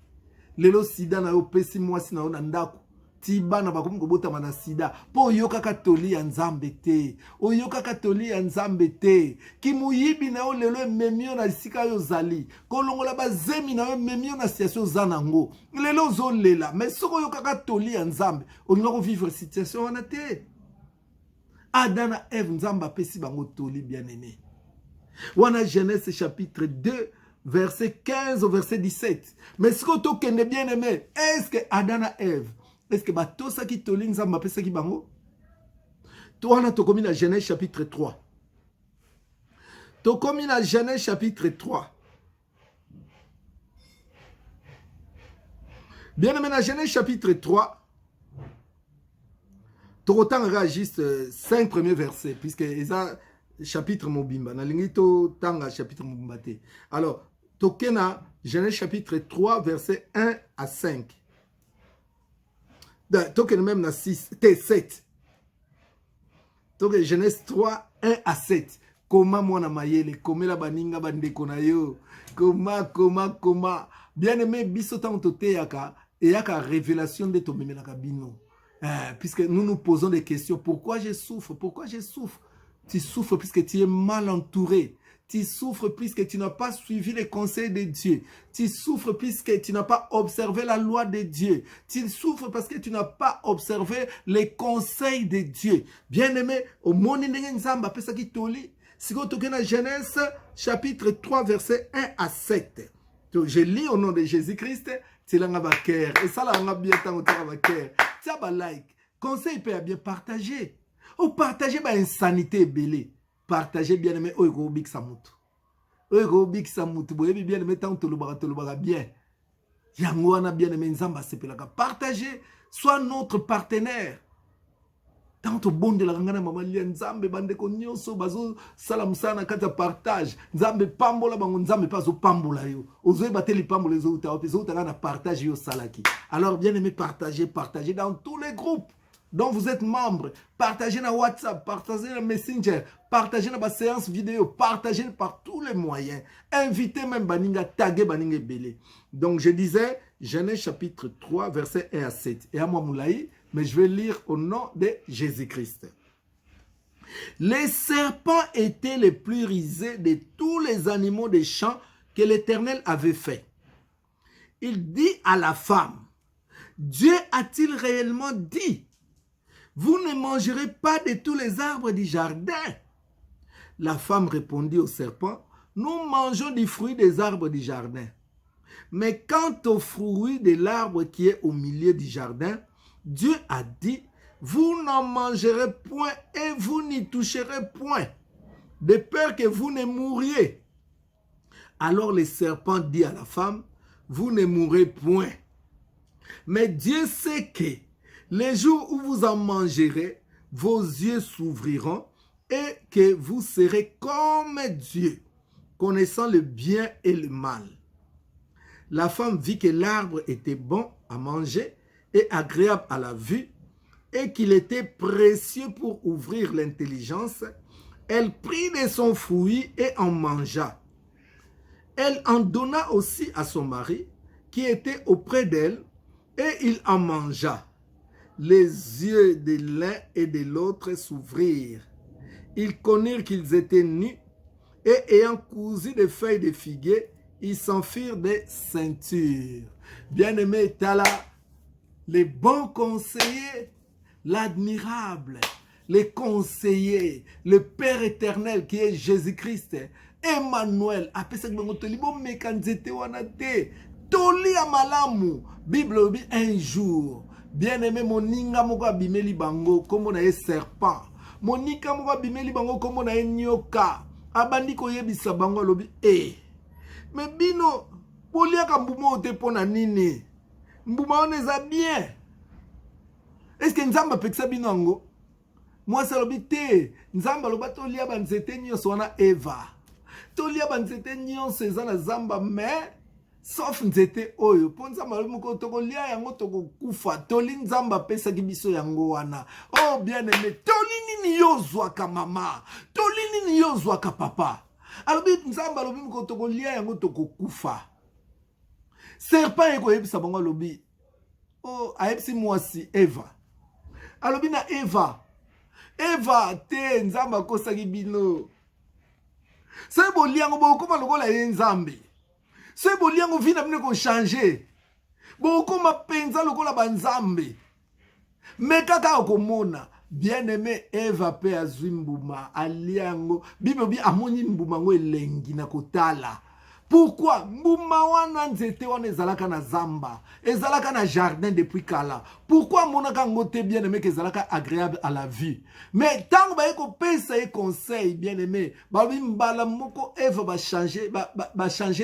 lelo sida na yo pesi mwasi na yo na ndako tibana bakomi kobota mana sida po yo kaka toli ya nzambe te oyo kaka toli ya nzambe te kimuyibi na yo lelo memio na sika yo zali kolongola bazemi na yo memio na situation zanango lelo zo lela mais soko yo kaka toli ya nzambe olinga ko vivre situation wana te. Adam na Eve nzambe apesi bango toli bien aimé wana Genèse chapitre 2 verset 15 au verset 17. Mais ce que tu connais bien aimé, est-ce que Adam na Eve est-ce que bato sa ki toli nzamba pesa ki bango? Toana tokomi na Genèse chapitre 3. Tokomi na Genèse chapitre 3. Bien aimé na Genèse chapitre 3. Tokotanga juste 5 premiers versets puisque eza chapitre mobimba na lingi to tanga chapitre mobimba te. Alors, tokena Genèse chapitre 3 verset 1 à 5. Donc, même na 6, T7. Donc, Genèse 3, 1 à 7. Comment moi na mayele, comment la baninga bandeko na yo, comment. Bien aimé, biso tanto te yaka, et yaka révélation de to memena kabino. Puisque nous nous posons des questions. Pourquoi je souffre? Pourquoi je souffre? Tu souffres puisque tu es mal entouré. Tu souffres puisque tu n'as pas suivi les conseils de Dieu. Tu souffres puisque tu n'as pas observé la loi de Dieu. Tu souffres parce que tu n'as pas observé les conseils de Dieu. Bien-aimé, au monde nzamba pesa ki toli. Si vous toquez dans Genèse chapitre 3 verset 1 à 7. Donc, je lis au nom de Jésus-Christ. C'est là cœur. Et ça là on a bien tant au cœur. Tiens ba like. Conseil peut bien partager. Ou partager ba insanité belé. Partagez bien aimé Oiko Big Samuto. oyo bikisa mutu boyebi bien aimé tant tolobaka bien. Yango wana bien aimé nzamba sepelaka. Partagez, soit notre partenaire. Tant to bonde la ngana mama lia nzambe bande ko nyonso bazo sala musana kata partage. Nzambe pambola bango nzambe pazo pambola yo. Ozoe bateli pambola zo uta opezo uta na partage yo salaki. Alors bien aimé partagez dans tous les groupes dont vous êtes membre, partagez dans WhatsApp, partagez dans Messenger, partagez dans ma séance vidéo, partagez par tous les moyens. Invitez même Baninga, taguez Baninga Belé. Donc je disais, Genèse chapitre 3, versets 1 à 7. Et à moi Moulaï, mais je vais lire au nom de Jésus-Christ. Les serpents étaient les plus rusés de tous les animaux des champs que l'Éternel avait fait. Il dit à la femme, Dieu a-t-il réellement dit, vous ne mangerez pas de tous les arbres du jardin? La femme répondit au serpent, nous mangeons du fruit des arbres du jardin. Mais quant au fruit de l'arbre qui est au milieu du jardin, Dieu a dit, vous n'en mangerez point et vous n'y toucherez point, de peur que vous ne mouriez. Alors le serpent dit à la femme, vous ne mourrez point. Mais Dieu sait que les jours où vous en mangerez, vos yeux s'ouvriront et que vous serez comme Dieu, connaissant le bien et le mal. La femme vit que l'arbre était bon à manger et agréable à la vue et qu'il était précieux pour ouvrir l'intelligence. Elle prit de son fruit et en mangea. Elle en donna aussi à son mari qui était auprès d'elle et il en mangea. Les yeux de l'un et de l'autre s'ouvrirent. Ils connurent qu'ils étaient nus et ayant cousu des feuilles de figuier, ils s'enfirent des ceintures. Bien-aimé, Tala, les bons conseillers, l'admirable, les conseillers, le Père éternel qui est Jésus-Christ, Emmanuel, Toli amalamu, Bible obi un jour. Bien-aimé, moninga moko abimeli bango komo na ye serpent. Monika moko abimeli bango komo na ye nyoka. Abandi koyebisa bango lobi mais bino boliaka mbuma ote pona nini? Mbuma on eza bien. Est-ce que nzamba pekisa bino ngo? Moi ça lobi te. Nzamba loba tolia banzete nyonso wana Eva. Tolia banzete nyonso eza na zamba mais sauf nzete oyo po nzamba lobi moko tokolia yango tokokufa. Toli nzamba pesaki biso yango wana. Oh bien aimé, toli nini yozwaka mama? Toli nini yozwaka papa? Alobi nzamba lobi moko tokolia yango tokokufa. Serpent eko yebisa bango lobi. Oh ayebisi mwasi Eva. Alobi na Eva. Eva te nzamba kosaki bino. Se boliango bokoma lokola ye nzambe. Se boliango vina bine ko changer. Bokoma penza lokola banzambe. Me kaka okomona. Bien-aimé, Eva pe azwi mbuma aliango. Bible bi amoni mbuma ngo elengi na kotala. Pourquoi? Mbuma wana nzete wana ezalaka na zamba. Ezalaka na jardin depuis kala. Pourquoi monaka ngote bien-aimé que ezalaka agréable à la vue? Mais tant ba eko pesa e conseil bien-aimé, ba mbala moko Eva ba changer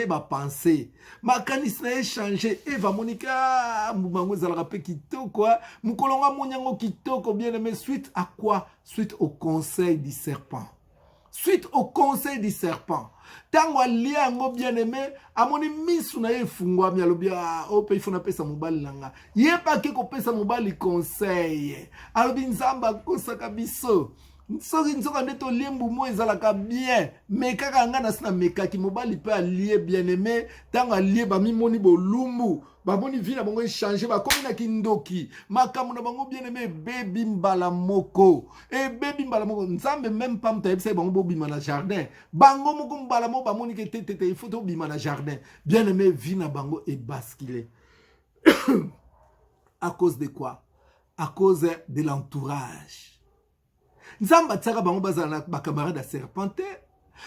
ba pensée. Makanisi na changer Eva monika mbuma ngo ezalaka pe kitoko, mukolonga monyango kitoko bien-aimé suite à quoi? Suite au conseil du serpent. Suite au conseil du serpent. Tango alia ngo bien-aimé, amoni misu na ye fungwa mi alobi ope ifuna pesa mobali nanga. Ye pa ke ko pesa mobali conseil. Alobi nzamba kosaka biso. Soki nzoka ndeto lembu mo ezalaka bien, mais kaka nga na sina mekaki mobali pe alie bien-aimé, tango alie ba mimoni bolumbu. Baboni vina bango changer ba komi na kindoki makamu na bango bien-aimé baby mbala moko baby mbala moko nzambe même pas mtayebisa bango bobima na jardin bango moko mbala moko bamoni ke tete il faut bima na jardin bien-aimé vina bango et basculer à cause de quoi? À cause de l'entourage. Nzamba tsaka bango bazala ba camarade à serpentin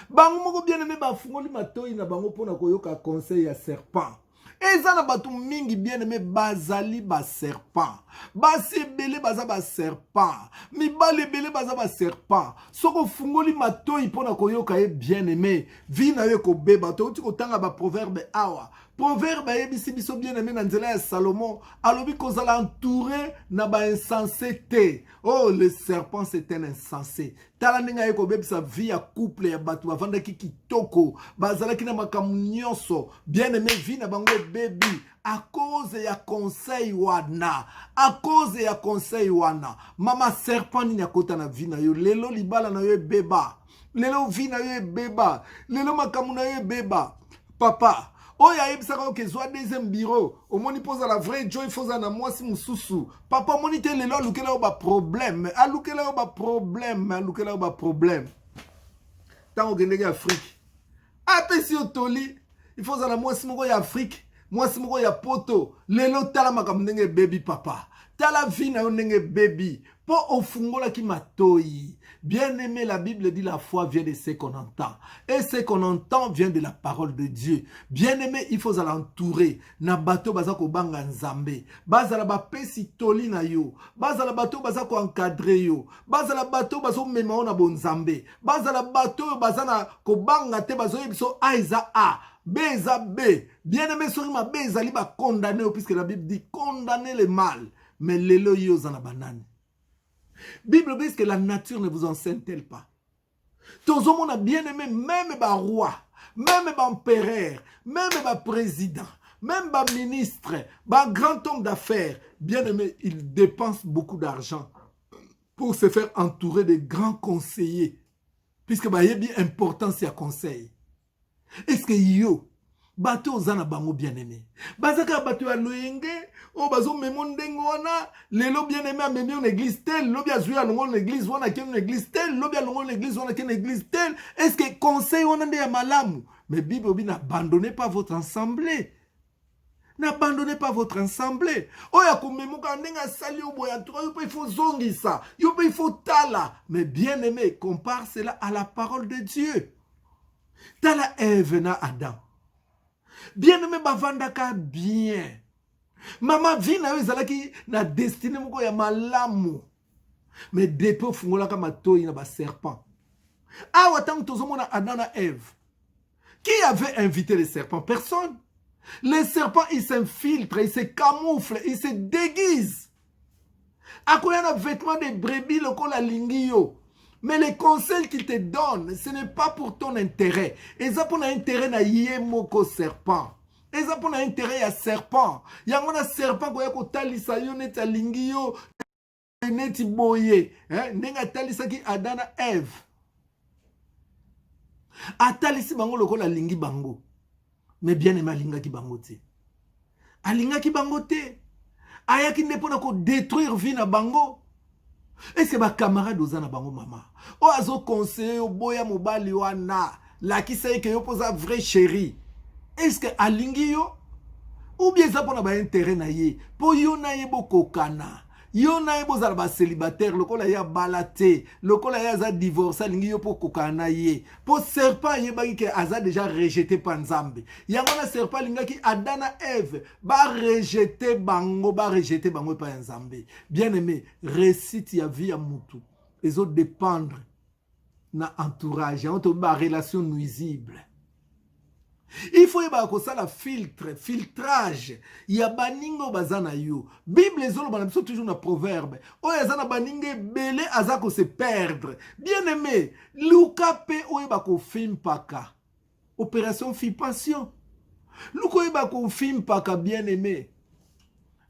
bango moko bien-aimé ba fungoli matoi na bango pona koyoka conseil ya serpent. eza na bato mingi bien aimé bazali ba serpent, basi ebele baza ba serpent, mibali ebele baza ba serpent. Soko fungoli matoi mpona koyoka ye bien aimé, vi na yo ekobeba. Touti kotanga ba proverbe awa, proverbe ayebisi biso bien aimé na nzela ya Salomon, alobi kozala entouré na ba insensé te. Oh, le serpent c'est un insensé. Tala ndenge aye kobebisa vie ya couple ya bato bavandaki kitoko, bazalaki na makambo nyonso bien aimé, vie na bango ebebi à cause ya conseil wana, à cause ya conseil wana. Mama serpent nini akota na vie na yo, lelo libala na yo ebeba, lelo vie na yo ebeba, lelo makambo na yo ebeba. Papa oyo ayebisaka oke zwa deuxième bureau, omoni poza la vraie joy foza na mwasi mususu. Papa omoni te lelo alukela yo ba problème, alukela yo ba problème, alukela yo ba problème. Tango gendeki Afrique, apesi yo toli, ifoza na mwasi moko ya Afrique, mwasi moko ya poto. Lelo tala makambo ndenge baby papa, tala vie na yo ndenge baby, po ofungola ki matoi. Bien aimé, la Bible dit la foi vient de ce qu'on entend. Et ce qu'on entend vient de la parole de Dieu. Bien aimé, il faut l'entourer. Na bato bazako banga nzambe. Bazala ba pesi toli na yo. Bazala bato bazako encadrer yo. Bazala bato bazo memao na bon nzambe. Bazala bato bazana ko banga te bazo yebiso A eza A. B eza B. Bien aimé, sori ma B ezali ba condamner puisque la Bible dit condamner le mal. Mais lelo yo zana banane. Bible dit que la nature ne vous enseigne-t-elle pas? Tous on a bien aimé, même les rois, même les empereurs, même les présidents, même les ministres, les grands hommes d'affaires, bien aimé, ils dépensent beaucoup d'argent pour se faire entourer de grands conseillers. Puisque il y a bien importance à conseil. Est-ce que yo, bateau zana bango bien aimé, bazaka bateau à loyenge, oh bazo memon dengona, lelo bien aimé a memé en église telle, lobi a joué à longon l'église, wana ken église telle, lobi a longon l'église, wana ken église telle. Est-ce que conseil wana nde ya malamu? Mais Bible obi n'abandonnez pas votre assemblée. N'abandonnez pas votre assemblée. Oh ya kumemuka ndenga sali au boya, il faut zongi ça, il faut tala. Mais bien aimé, compare cela à la parole de Dieu. Tala Ève na Adam. Bien aimé bavandaka bien. Mama vie na yo ezalaki na destinée moko ya malamu. Mais depuis fungolaka matoi na ba serpent. Awa tango tozomona Adam na Ève. Qui avait invité les serpents? Personne. Les serpents, ils s'infiltrent, ils se camouflent, ils se déguisent. Akoya na vêtements de brebis loko la lingio. Mais les conseils qu'ils te donnent, ce n'est pas pour ton intérêt. Ils ont pour intérêt na yemoko serpent. Ils ont pour intérêt à serpent. Yango na serpent koya ko talisa yo neta lingio neti boye. Nenga talisa ki Adana Ève. Atalisi bango loko la lingi bango. Mais bien aimé alinga ki bango te. Alinga ki bango te. Ayaki ne pona ko détruire vie na bango. Est-ce que ma camarade ozana bango mama? O azo conseiller o boya mobali wana. La ki saye ke yo posa vrai chéri. Est-ce que alingi yo? Ou bien ça pona ba intérêt na ye? Po yo na ye bokokana. Yo na ye bozala ba célibataire, lokola ya balate, lokola ya za divorce, alingi yo po kokana ye. Po serpent ye baki ke aza déjà rejeté par Nzambe. Yango na serpent lingaki Adana Ève ba rejeté bango par Nzambe. Bien aimé, récite ya vie ya mutu. Les autres dépendre na entourage, ya auto ba relation nuisible. Il faut y avoir la filtrage. Il y a baningo bazana yo. Bible les autres banabso toujours na proverbe. O yazana baninge belé azako se perdre. Bien aimé, Luka pe o yebako film paka. Opération Fipation. Luka yebako film paka bien aimé.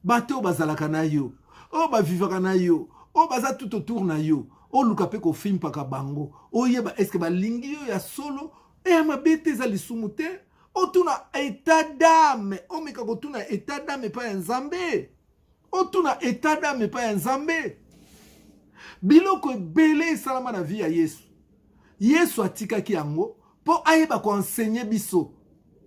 Bato bazalaka na yo. O ba vivaka na yo. O baza tout autour na yo. O Luka pe ko film paka bango. O yeba est-ce que ba lingi yo ya solo e ma bete za lisumute. Otuna état d'âme. O meka kotuna état d'âme pa Nzambe. Otuna état d'âme pa Nzambe. Biloko ebele salama na vie ya Yesu. Yesu atikaki yango po ayeba ko enseigner biso.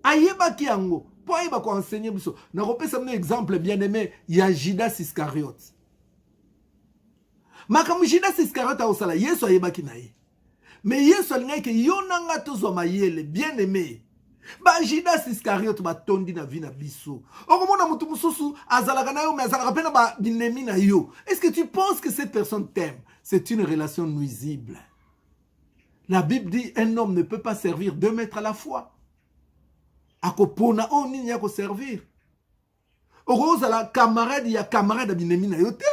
Ayeba ki yango po ayeba ko enseigner biso. Na kopesa mne exemple bien aimé ya Judas Iscariote. Makamu Judas Iscariote osala Yesu ayeba ki na ye. Mais Yesu alingaki ke yonanga tozwa mayele bien aimé. Ba Judas Iscariote ba tondi na vie na biso. Okomona mutu mususu azalaka na yo mais azalaka pena ba binemi na yo. Est-ce que tu penses que cette personne t'aime? C'est une relation nuisible. La Bible dit un homme ne peut pas servir 2 maîtres à la fois. Akopona o nini yako servir. Orozala camarade ya camarade binemi na yo te.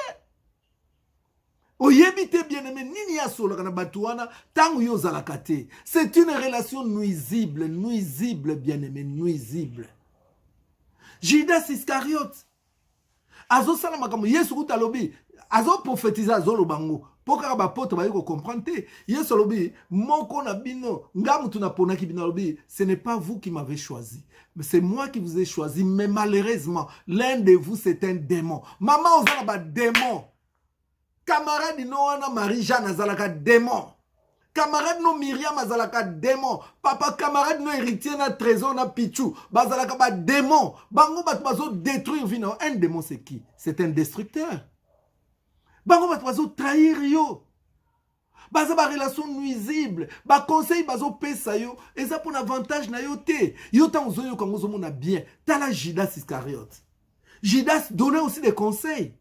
Oyebite bien-aimé, nini ya solo kana batuana tangu yo zalaka te. C'est une relation nuisible, nuisible bien-aimé, nuisible. Judas Iscariote azo sala makambo Yesu kutalobi, azo prophétiser azo lobango. Poka ba poto ba yiko comprendre te. Yesu lobi, moko na bino, ngamu tunapona ki bino lobi, ce n'est pas vous qui m'avez choisi. Mais c'est moi qui vous ai choisi, mais malheureusement, l'un de vous c'est un démon. Maman ozala ba démon. Camarade no wana Marie-Jeanne azalaka démon. Camarade no Myriam azalaka démon. Papa camarade no héritier na trésor na pichou. Bazalaka ba démon. Bango bat bazo détruire vino. Un démon c'est qui? C'est un destructeur. Bango bat bazo trahir yo. Baza ba relation nuisible. Ba conseil bazo pesa yo. Eza pour avantage na yo te. Yo tan ozo yo kango zo mona bien. Tala Judas Iscariote. Judas donnait aussi des conseils.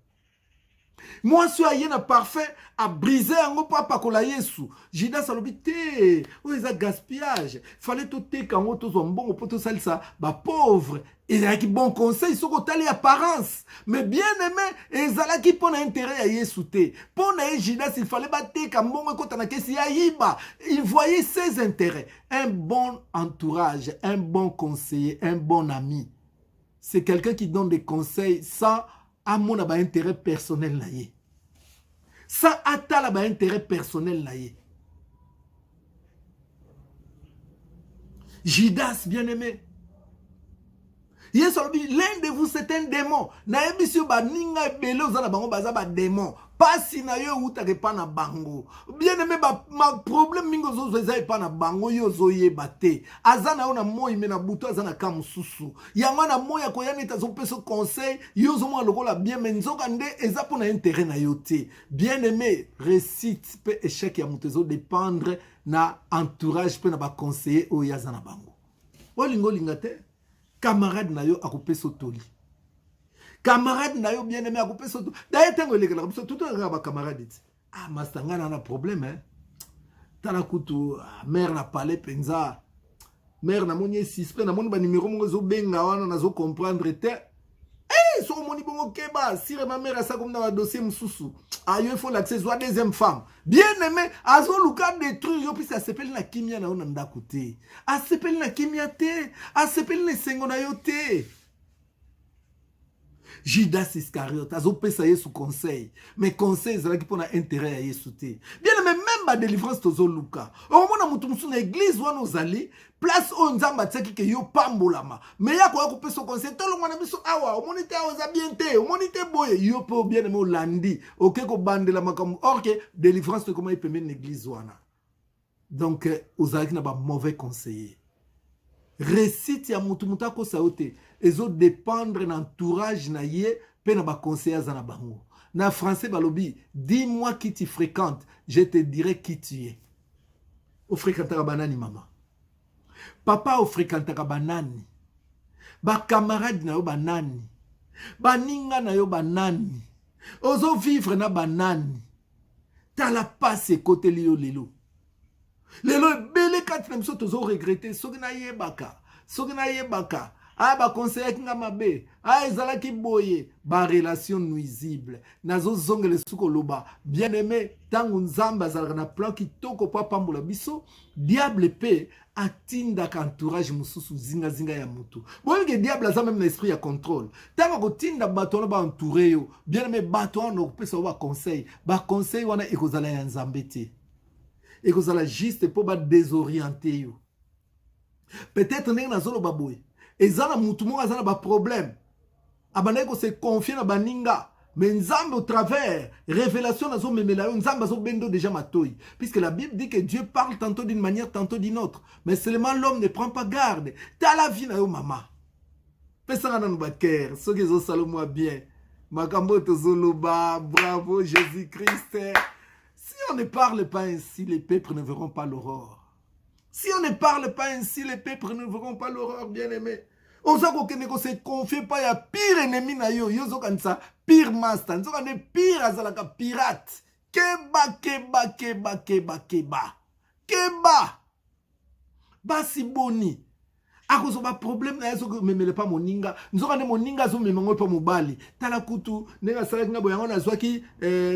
Moi, si je suis parfait à briser un papa pour la Yesu. Judas a l'obité. Oh, ils ont gaspillage. Fallait tout te quand on tous bon pour tout ça. Bah pauvre. Il y a qui bon conseil sur côté apparence. Mais bien aimé, ils ont qui pour intérêt à Yesu te. Pour Judas, il fallait battre quand bon quand on a qu'est-ce yaïba. Il voyait ses intérêts. Un bon entourage, un bon conseiller, un bon ami. C'est quelqu'un qui donne des conseils sans à mon intérêt personnel là yé. Ça atteint la intérêt personnel là yé. Judas bien aimé. Yes, l'un de vous c'est un démon. Na emission ba ninga belé ozana bango baza ba démon. Pas si na yo utake pa na bango. Bien aimé ba ma problème mingo zo zai pa na bango yo zo ye bate. Azana ona moyi me na buto azana kamususu. Yango na moya ko yani ta zo peso conseil yo zo mo lokola bien menzoka nde eza po na intérêt na yo te. Bien aimé, récite pe échec ya mutezo dépendre na entourage pe na ba conseiller o yazana bango. Olingo lingate. Camarade na yo akoupe sotoli. Camarade na yo bien aimé akoupe sotoli. D'ailleurs, tango lekela comme ça tout un ba camarade. Ah, mastanga na problème hein. Tala kutu mère na parler penza. Mère na moni suspect na moni ba numéro mo zo benga wana na zo comprendre te. Eh, so moni bongo keba, si ma mère a ça comme dans un dossier msusu. Ah, il faut l'accès soit deuxième femme. Bien aimé, azo luka détruire yo puis ça s'appelle na kimia na onanda côté. A s'appelle na kimia te, a s'appelle na sengo na yo te. Judas Iscariote, azo pesa Yesu conseil. Mais conseil c'est là qui pour intérêt à Yesu te. Bien aimé, même ba délivrance tozo luka. Au moment mutu musu na église wana ozali, place o nzamba tsaki ke yo pambolama. Mais ya ko pesa conseil to lo mwana biso awa, o monite awa bien te, o monite boye yo po bien aimé olandi. OK ko bandela makambo. Or que délivrance to comment il peut mettre l'église wana. Donc ozali na ba mauvais conseiller. Récite ya mutu mutako saote. Ezo dépendre d'entourage na ye pe na ba conseiller za na bango. Na français balobi, dis-moi qui tu fréquentes, je te dirai qui tu es. O fréquentaka banani maman. Papa o fréquentaka banani. Ba camarade na yo banani. Ba ninga na yo banani. Ozo vivre na banani. Tala passe côté liyo lelo. Lelo belé kat na biso tozo regretter soki na yebaka. Soki na yebaka. Ah, ba conseiller kinga mabe. Ah, ezala ki boye. Ba relation nuisible. Nazo zongele suko loba. Bien aimé, tangu nzamba zalaka na plan ki toko pa pambola biso. Diable pe atinda ka entourage mususu zinga zinga ya mutu. Boye ke diable aza même l'esprit ya contrôle. Tango ko tinda bato na ba entouré yo. Bien aimé, bato wana okupesa ba conseil. Ba conseil wana ekozala ya nzambe te. Ekozala juste po ba désorienter yo. Peut-être ndenge nazolo baboye. Ezana mutu mo azana ba problème. Abana ko se confier na baninga. Mais nzambe au travers révélation nazo memela yo nzambe azo bendo déjà matoi. Puisque la Bible dit que Dieu parle tantôt d'une manière tantôt d'une autre. Mais seulement l'homme ne prend pas garde. T'as la vie na yo mama. Pesa na baker, so que zo salomo bien. Makambo tozoloba, bravo Jésus-Christ. Si on ne parle pas ainsi, les peuples ne verront pas l'aurore. Si on ne parle pas ainsi, les peuples ne verront pas l'horreur, bien-aimé. On sait qu'on ne se confie pas, il y a pire ennemi na yo. Yo zo kan ça, pire master. Zo kan pire azalaka pirate. Keba, keba, keba, keba, keba. Keba. Basi boni. Ako so ba problème na yeso memele pa moninga. Nzoka ne moninga zo memango pa mobali. Tala kutu, nenga sala kinga boyango na zwaki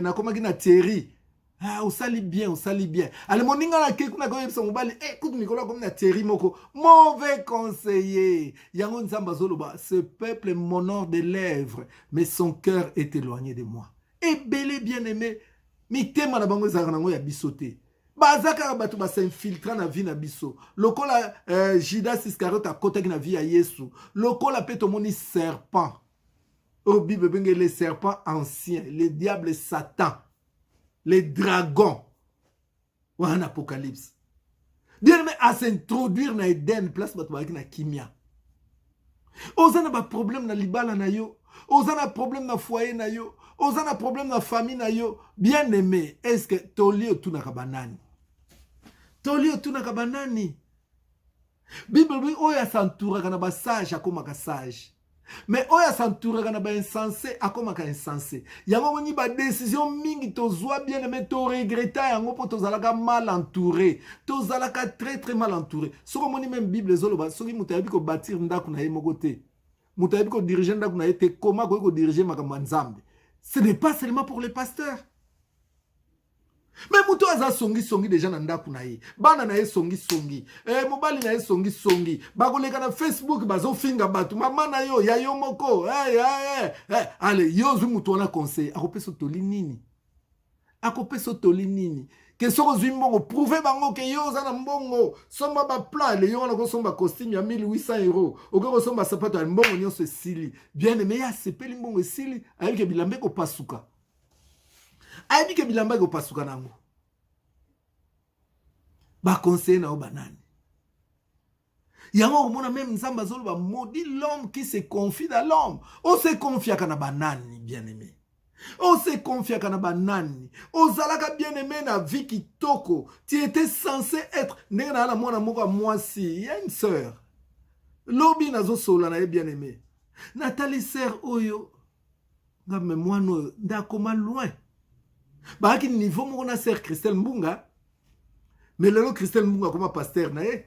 na komaki na Thierry. Ah, on sali bien, on sali bien. Allez, mon ninga la keku na goye son mobile. Écoute, Nicolas, comme na Thierry Moko. Mauvais conseiller. Yangon Zamba Zoloba, ce peuple m'honore des lèvres, mais son cœur est éloigné de moi. Et belé bien aimé, mi tema na bango zaranango ya bisoté. Bazaka batu ba s'infiltra na vie na biso. Lokola Judas Iscariot a kota na vie ya Yesu. Lokola peto moni serpent. Au Bible bengue les serpents anciens, les diables Satan. Les dragons. Ou en Apocalypse. Bien aimé, à s'introduire dans Eden, place batouaki na kimia. Ozana ba problème na libala na yo. Ozana problème na foyer na yo. Ozana problème na famille na yo. Bien aimé, est-ce que tolio tu na kabanani? Tolio tu na kabanani? Bible bi oya santura kana ba sage akoma ka sage. Mais oya santura kana ba insensé akoma ka insensé. Yango moni ba décision mingi tozwa bien aimé to regretta yango po tozalaka mal entouré. Tozalaka très mal entouré. Soko moni même Bible zoloba soki mutayebi ko bâtir ndako na ye moko te. Mutayebi ko diriger ndako na ye te comment ko diriger makambo nzambe. Ce n'est pas seulement pour les pasteurs. Mais muto aza songi déjà na ndaku na ye. Bana na ye songi. Mobali na ye songi. Bakoleka na Facebook bazo finga batu. Mama na yo ya yo moko. Allez, yo zu muto na conseil. Akopeso toli nini? Akopeso toli nini? Que soko zu mbongo prouver bango ke yo za na mbongo. Somba ba plat le yo na ko somba costume ya 1800 €. Oko somba sapato ya mbongo nyonso sili. Bien aimé ya sepeli mbongo sili. Ayi ke bilambe ko pasuka. Ayi ke bilamba ko pasuka nango. Ba conseil na obanani. Yango omona même nzamba zolo ba maudit l'homme qui se confie dans l'homme. On se confie à kana banani bien aimé. On se confie à kana banani. Ozalaka bien aimé na vie kitoko. Tu étais censé être nena na mwana moko moi si. Il y a une sœur. Lobi nazo sola na bien aimé. Nathalie sœur oyo. Ngame mwana ndakoma loin. Ba ki niveau moko na sœur Christelle Mbunga. Mais le Christelle Mbunga comme pasteur na ye.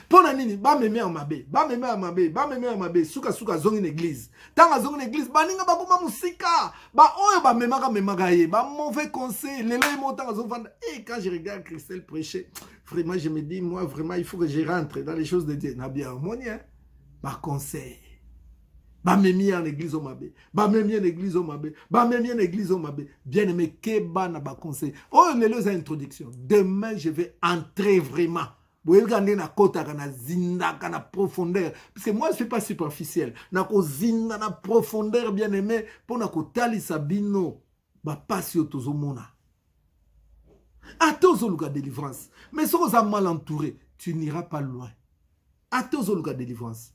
Pona nini ba meme en mabe suka zongi une église. Tanga zongi une église baninga ba kuma musika. Ba oyo ba memaka ye, ba mauvais conseil. Lelo e montant zo vendre. Et quand je regarde Christelle prêcher, vraiment je me dis moi vraiment il faut que je rentre dans les choses de Dieu. Na bien harmonie hein. Ba conseil. Ba memi en église au mabe. Ba memi en église au mabe. Ba memi en église au mabe. Bien aimé keba na ba conseil. Oh lelo za introduction. Demain je vais entrer vraiment. Vous regardez na kota kana zinda kana profondeur parce que moi je suis pas superficiel na ko zinda na profondeur bien aimé pour na ko tali sabino ba pasio tozomona atozo luka délivrance mais si vous êtes mal entouré tu n'iras pas loin atozo luka délivrance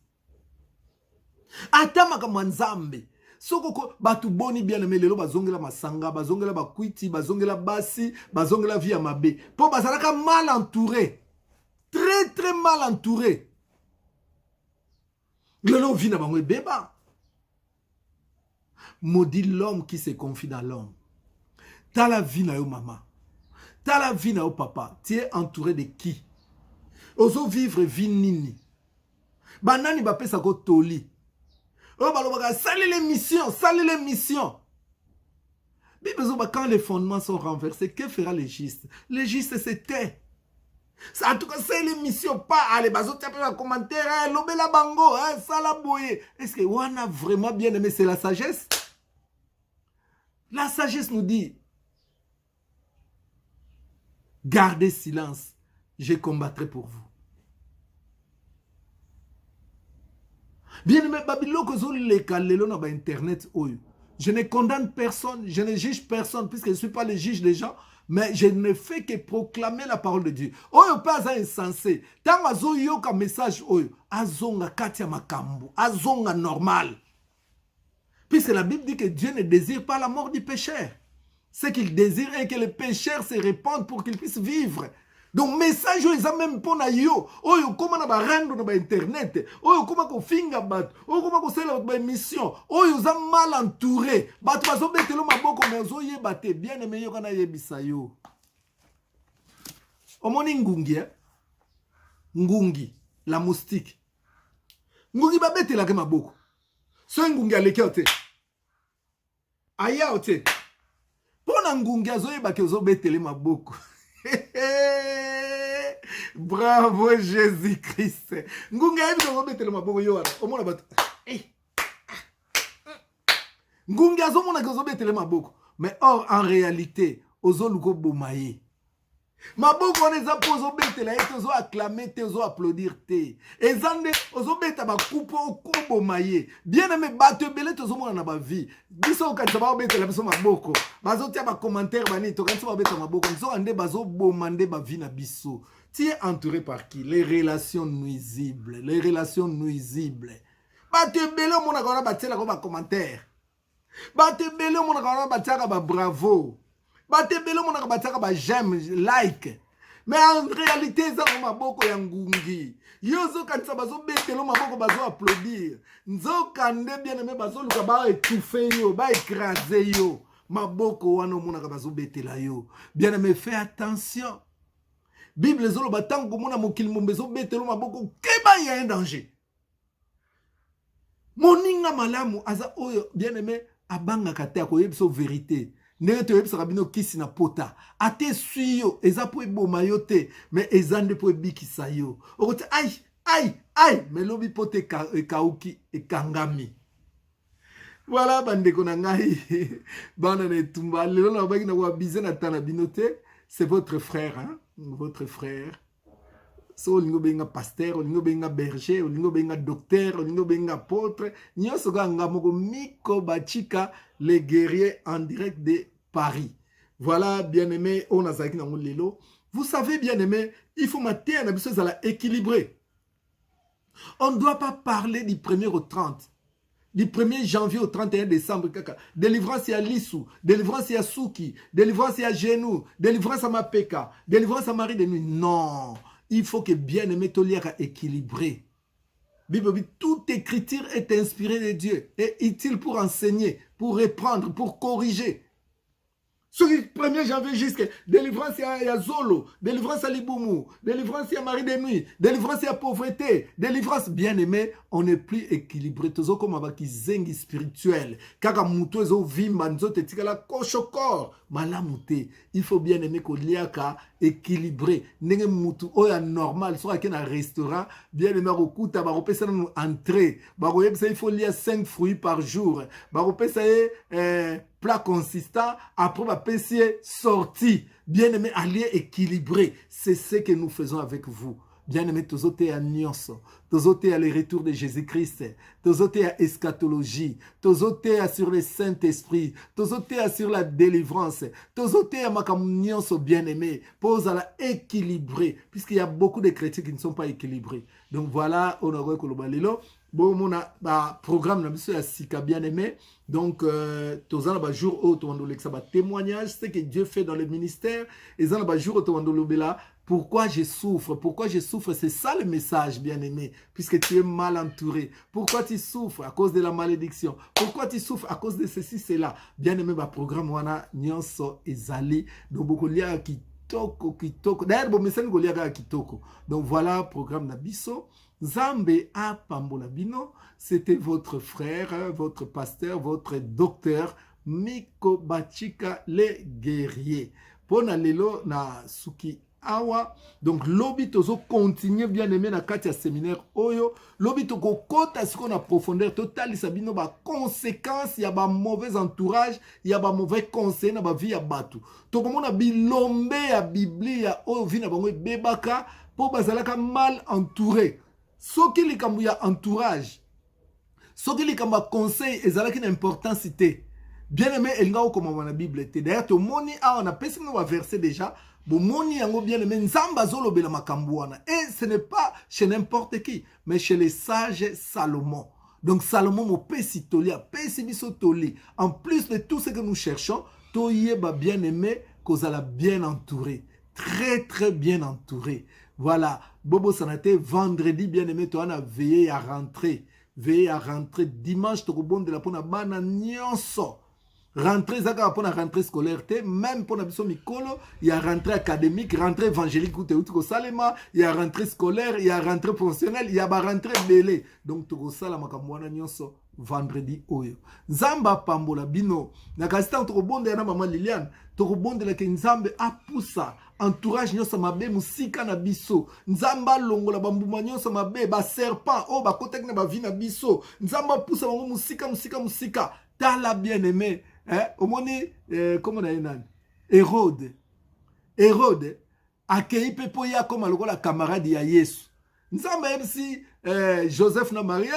atama kama nzambe soko batu boni bien aimé lelo bazongela masanga bazongela bakwiti bazongela basi bazongela via mabe po bazalaka mal entouré. Très mal entouré. Le vit dans le béba. Maudit l'homme qui se confie dans l'homme. T'as la vie na yo maman. T'as la vie na yo papa. Tu es entouré de qui? Ozo vivre vie nini. Banani ba pesa ko toli. Oh baloba salut les missions. Quand les fondements sont renversés, que fera le juste? Le juste se tait. En tout cas, c'est l'émission, pas allez, bazo tapez un commentaire, l'obéla bango, ça la boye. Est-ce que on a vraiment bien aimé? C'est la sagesse. La sagesse nous dit, gardez silence, je combattrai pour vous. Bien aimé, Babylone, internet, je ne condamne personne, je ne juge personne, puisque je ne suis pas le juge des gens. Mais je ne fais que proclamer la parole de Dieu. Oyo pas insensé. Tant azo yoka message oyo, azonga katia makambo, azonga normal. Puisque la Bible dit que Dieu ne désire pas la mort du pécheur. Ce qu'il désire est que les pécheurs se répandent pour qu'ils puissent vivre. Donc message oyo eza même mpona yo oyo okóma na barando na bainternet oyo okóma kofinga bato oyo okóma kosalela bato baémission oyo oza mal entouré bato bazobetela maboko me ozoyeba te bien aimé yoka nayebisa yo omoni ngungi ngungi la moustique ngungi babetelaka maboko so ngungi aleki yo te aya yo te mpona ngungi azoyebaki ozobetele maboko bravo Jésus-Christ ngungi ayebi kozobetele maboko yo wana omona bato ngungi azomonaki ozobetele maboko mais or en réalité ozoluka oboma ye maboko wana eza mpo ozobetela ye te ozoaklame te ozoapplaudir te eza nde ozobeta bakupe okoboma ye bien aimé bato ebele tozomona na bavie biso okanisa baobetela biso maboko bazotia bacommentaire banini tokanisi babeta maboko nzoka nde bazoboma nde bavie na biso. Tu es entouré par qui? Les relations nuisibles, les relations nuisibles. Bato ebele omonaka wana batielaka bacommentaire bato ebele omonaka wana batiaka babravo bato ebele omonaka batiaka bajeme like mais en réalité eza ko maboko ya ngungi yo ozokanisa bazobetela maboko bazoapplaudir nzoka nde bien aimé bazoluka baétouffe yo baécrase yo maboko wana omonaka bazobetela yo bien aimé fais attention bible ezoloba ntango komona mokili mombe ezobetela maboko keba ya un danger moninga malamu aza oyo bien aimé abangaka te akoyebisa vérité ndenge toyebisaka bino kisi na pota ate esui yo eza mpo eboma yo te mais eza nde mpo ebikisa yo okoti ai mais lobi mpo te ekauki ekangami. Voilà bandeko na ngai bana na etumba lelo na babaki na koabize na tana bino te c'est votre frère hein? Votre frère so olingo benga pasteur olingo benga berger olingo benga docteur olingo benga apôtre nyonso kanga moko Miko Bachika le guerrier en direct de Paris. Voilà bien aimé on a zaki na lelo. Vous savez bien aimé il faut mater na biso zala équilibré. On ne doit pas parler du 1er au 30. Du 1er janvier au 31 décembre, kaka. Délivrance à Lissou, délivrance à Souki, délivrance à Genou, délivrance à Mapeka, délivrance à Marie de Nuit. Non, il faut que bien aimé Toliaka équilibré. Bible dit toute écriture est inspirée de Dieu, est utile pour enseigner, pour reprendre, pour corriger. Sur le 1er janvier jusqu'à délivrance à Zolo, délivrance à Liboumou, délivrance à Marie de Nuit, délivrance à pauvreté, délivrance bien aimé, on n'est plus équilibré. Tozo comme avec zengi spirituel. Kaka muto ezo vimba nzote tikala koshokor malamute. Il faut bien aimer ko liaka équilibré. Nenge mutu oya normal soit à un restaurant bien aimé okuta ba kopesa na entrée. Ba koyebisa il faut lire 5 fruits par jour. Ba kopesa plat consistant, après ma PC sorti. Bien aimé, allié équilibré. C'est ce que nous faisons avec vous. Bien aimé, tozote à Nyonso, tozote à le retour de Jésus-Christ, tozote à eschatologie, tozote à sur le Saint-Esprit, tozote à sur la délivrance, tozote à makam Nyonso bien aimé, pose à la équilibré, puisqu'il y a beaucoup de chrétiens qui ne sont pas équilibrés. Donc voilà, on aurait kolobalilo. Bon, mon programme na biso ya sika bien aimé. Donc, tozana ba jour au tondoleksa ba témoignage, ce que Dieu fait dans le ministère. Et zana ba jour au tondolobela. Pourquoi je souffre? Pourquoi je souffre? C'est ça le message, bien aimé, puisque tu es mal entouré. Pourquoi tu souffres? À cause de la malédiction. Pourquoi tu souffres? À cause de ceci, cela. Bien aimé, ba programme wana nyonso ezali. Donc, beaucoup liya kitoko. D'ailleurs, bon message liya kitoko. Donc voilà, programme Nabiso. Zambé a Pambola Bino, c'était votre frère, votre pasteur, votre docteur, Miko Bachika le guerrier. Pona lelo na suki awa. Donc lobi tozo continue bien aimé na katia séminaire oyo. Lobi toko kota siko na profondeur totali sabino ba conséquence ya ba mauvais entourage, ya ba mauvais conseil na ba vie ya batu. Toko mona bilombe ya bibli ya oyo vi na bango bebaka po bazalaka mal entouré. Soki likambo ya entourage, soki likambo ya conseil ezalaki na importance te. Bien aimé elinga okoma na Bible te. D'ailleurs to moni a on a pesi no verset déjà. Bon moni yango bien aimé nzamba zolobela makambo wana. Et ce n'est pas chez n'importe qui, mais chez les sages Salomon. Donc Salomon mo pesi tolia, pesi biso toli. En plus de tout ce que nous cherchons, toyeba bien aimé kozala bien entouré. très très bien entouré. Voilà, Bobo Sanate, vendredi bien-aimé, tu as veillé à rentrer. Veillez à rentrer dimanche, tu as de la pona bana nyonso. Rentrée, zaka pour la rentrée scolaire, même pour la biso mikolo, il y a rentrée académique, rentrée évangélique, salema, il y a rentrée scolaire, il y a rentrée professionnelle, il y a rentrée belé. Donc tu as makamwana nyonso vendredi oyo. Zamba pambola bino, na kasita tu bonde na maman Liliane, tu bonde la kenzambe apusa, entourage nyonso mabe musika na biso, nzamba longola bambuma nyonso mabe, ba serpent, oh ba kotek na ba vi na biso, nzamba pusa bango musika, tala bien-aimé. Au moni, comment on a dit Hérode, accueilli Pepoya comme la camarade de Yesu. Nous savons même si Joseph na Marie,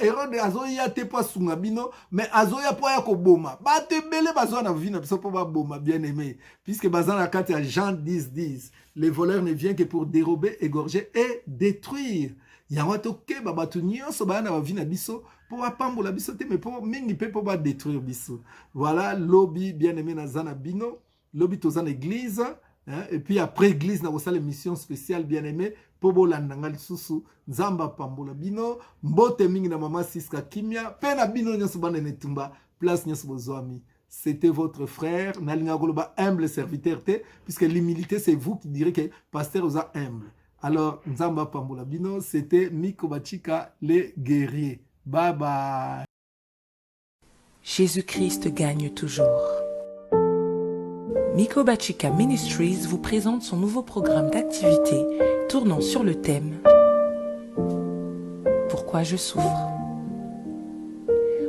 Hérode azoya te pas sungabino, mais azoya po ya ko boma. Ba te belé bazo na vie na biso po ba boma bien-aimé. Puisque bazan la carte à Jean 10, les voleurs ne viennent que pour dérober, égorger et détruire. Yawatoke babatu nyonso ba na vie na biso. Pour apambola biso te, mais pour mingi pe pour détruire biso. Voilà, lobby bien-aimé na zana bino, lobby tozan église, hein, et puis après église na osala mission spéciale bien-aimé pour bolandanga lisusu nzamba pambola bino, mbote mingi na mama Siska Kimia, pe na bino nyonso bana netumba, place nyonso bozwami. C'était votre frère, nalinga goloba humble serviteur te, puisque l'humilité c'est vous qui direz que pasteur osa humble. Alors nzamba pambola bino, c'était Miko Bachika les guerriers. Bye bye. Jésus-Christ gagne toujours. Miko Bachika Ministries vous présente son nouveau programme d'activité tournant sur le thème « Pourquoi je souffre ?»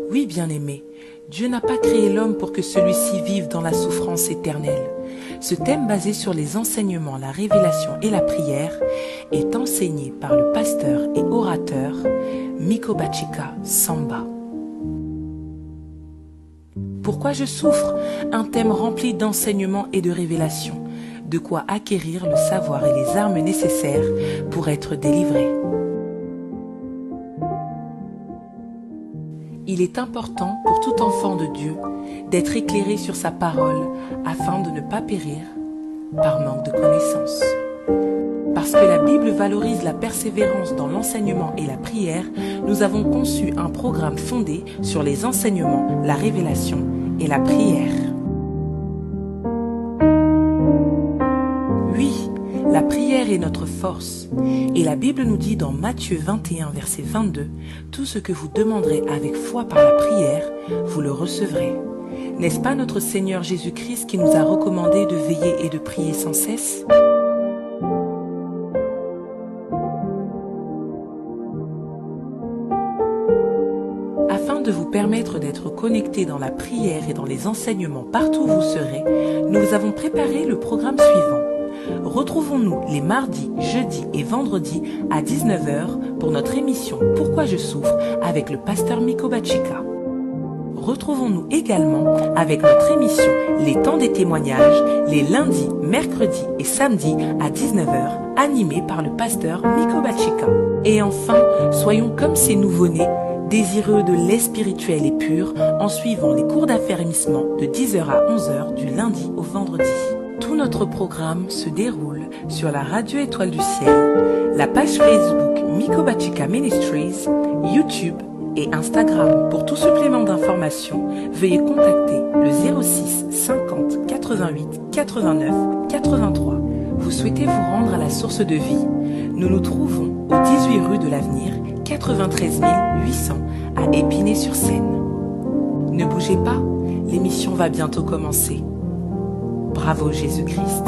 Oui, bien-aimé, Dieu n'a pas créé l'homme pour que celui-ci vive dans la souffrance éternelle. Ce thème basé sur les enseignements, la révélation et la prière est enseigné par le pasteur et orateur Miko Bachika Samba. Pourquoi je souffre? Un thème rempli d'enseignements et de révélations, de quoi acquérir le savoir et les armes nécessaires pour être délivré. Il est important pour tout enfant de Dieu d'être éclairé sur sa parole afin de ne pas périr par manque de connaissances. Parce que la Bible valorise la persévérance dans l'enseignement et la prière, nous avons conçu un programme fondé sur les enseignements, la révélation et la prière. Oui, la prière est notre force. Et la Bible nous dit dans Matthieu 21, verset 22, « Tout ce que vous demanderez avec foi par la prière, vous le recevrez. » N'est-ce pas notre Seigneur Jésus-Christ qui nous a recommandé de veiller et de prier sans cesse? Afin de vous permettre d'être connecté dans la prière et dans les enseignements partout où vous serez, nous vous avons préparé le programme suivant. Retrouvons-nous les mardis, jeudis et vendredis à 19 h pour notre émission « Pourquoi je souffre » avec le pasteur Miko Bachika. Retrouvons-nous également avec notre émission « Les temps des témoignages » les lundis, mercredis et samedis à 19 h animés par le pasteur Miko Bachika. Et enfin, soyons comme ces nouveau-nés, désireux de lait spirituel et pur en suivant les cours d'affermissement de 10 h à 11 h du lundi au vendredi. Tout notre programme se déroule sur la radio Étoile du Ciel, la page Facebook Miko Bachika Ministries, YouTube et Instagram. Pour tout supplément d'informations, veuillez contacter le 06 50 88 89 83. Vous souhaitez vous rendre à la source de vie? Nous nous trouvons au 18 rue de l'Avenir, 93 800 à Épinay-sur-Seine. Ne bougez pas, l'émission va bientôt commencer. Bravo Jésus-Christ.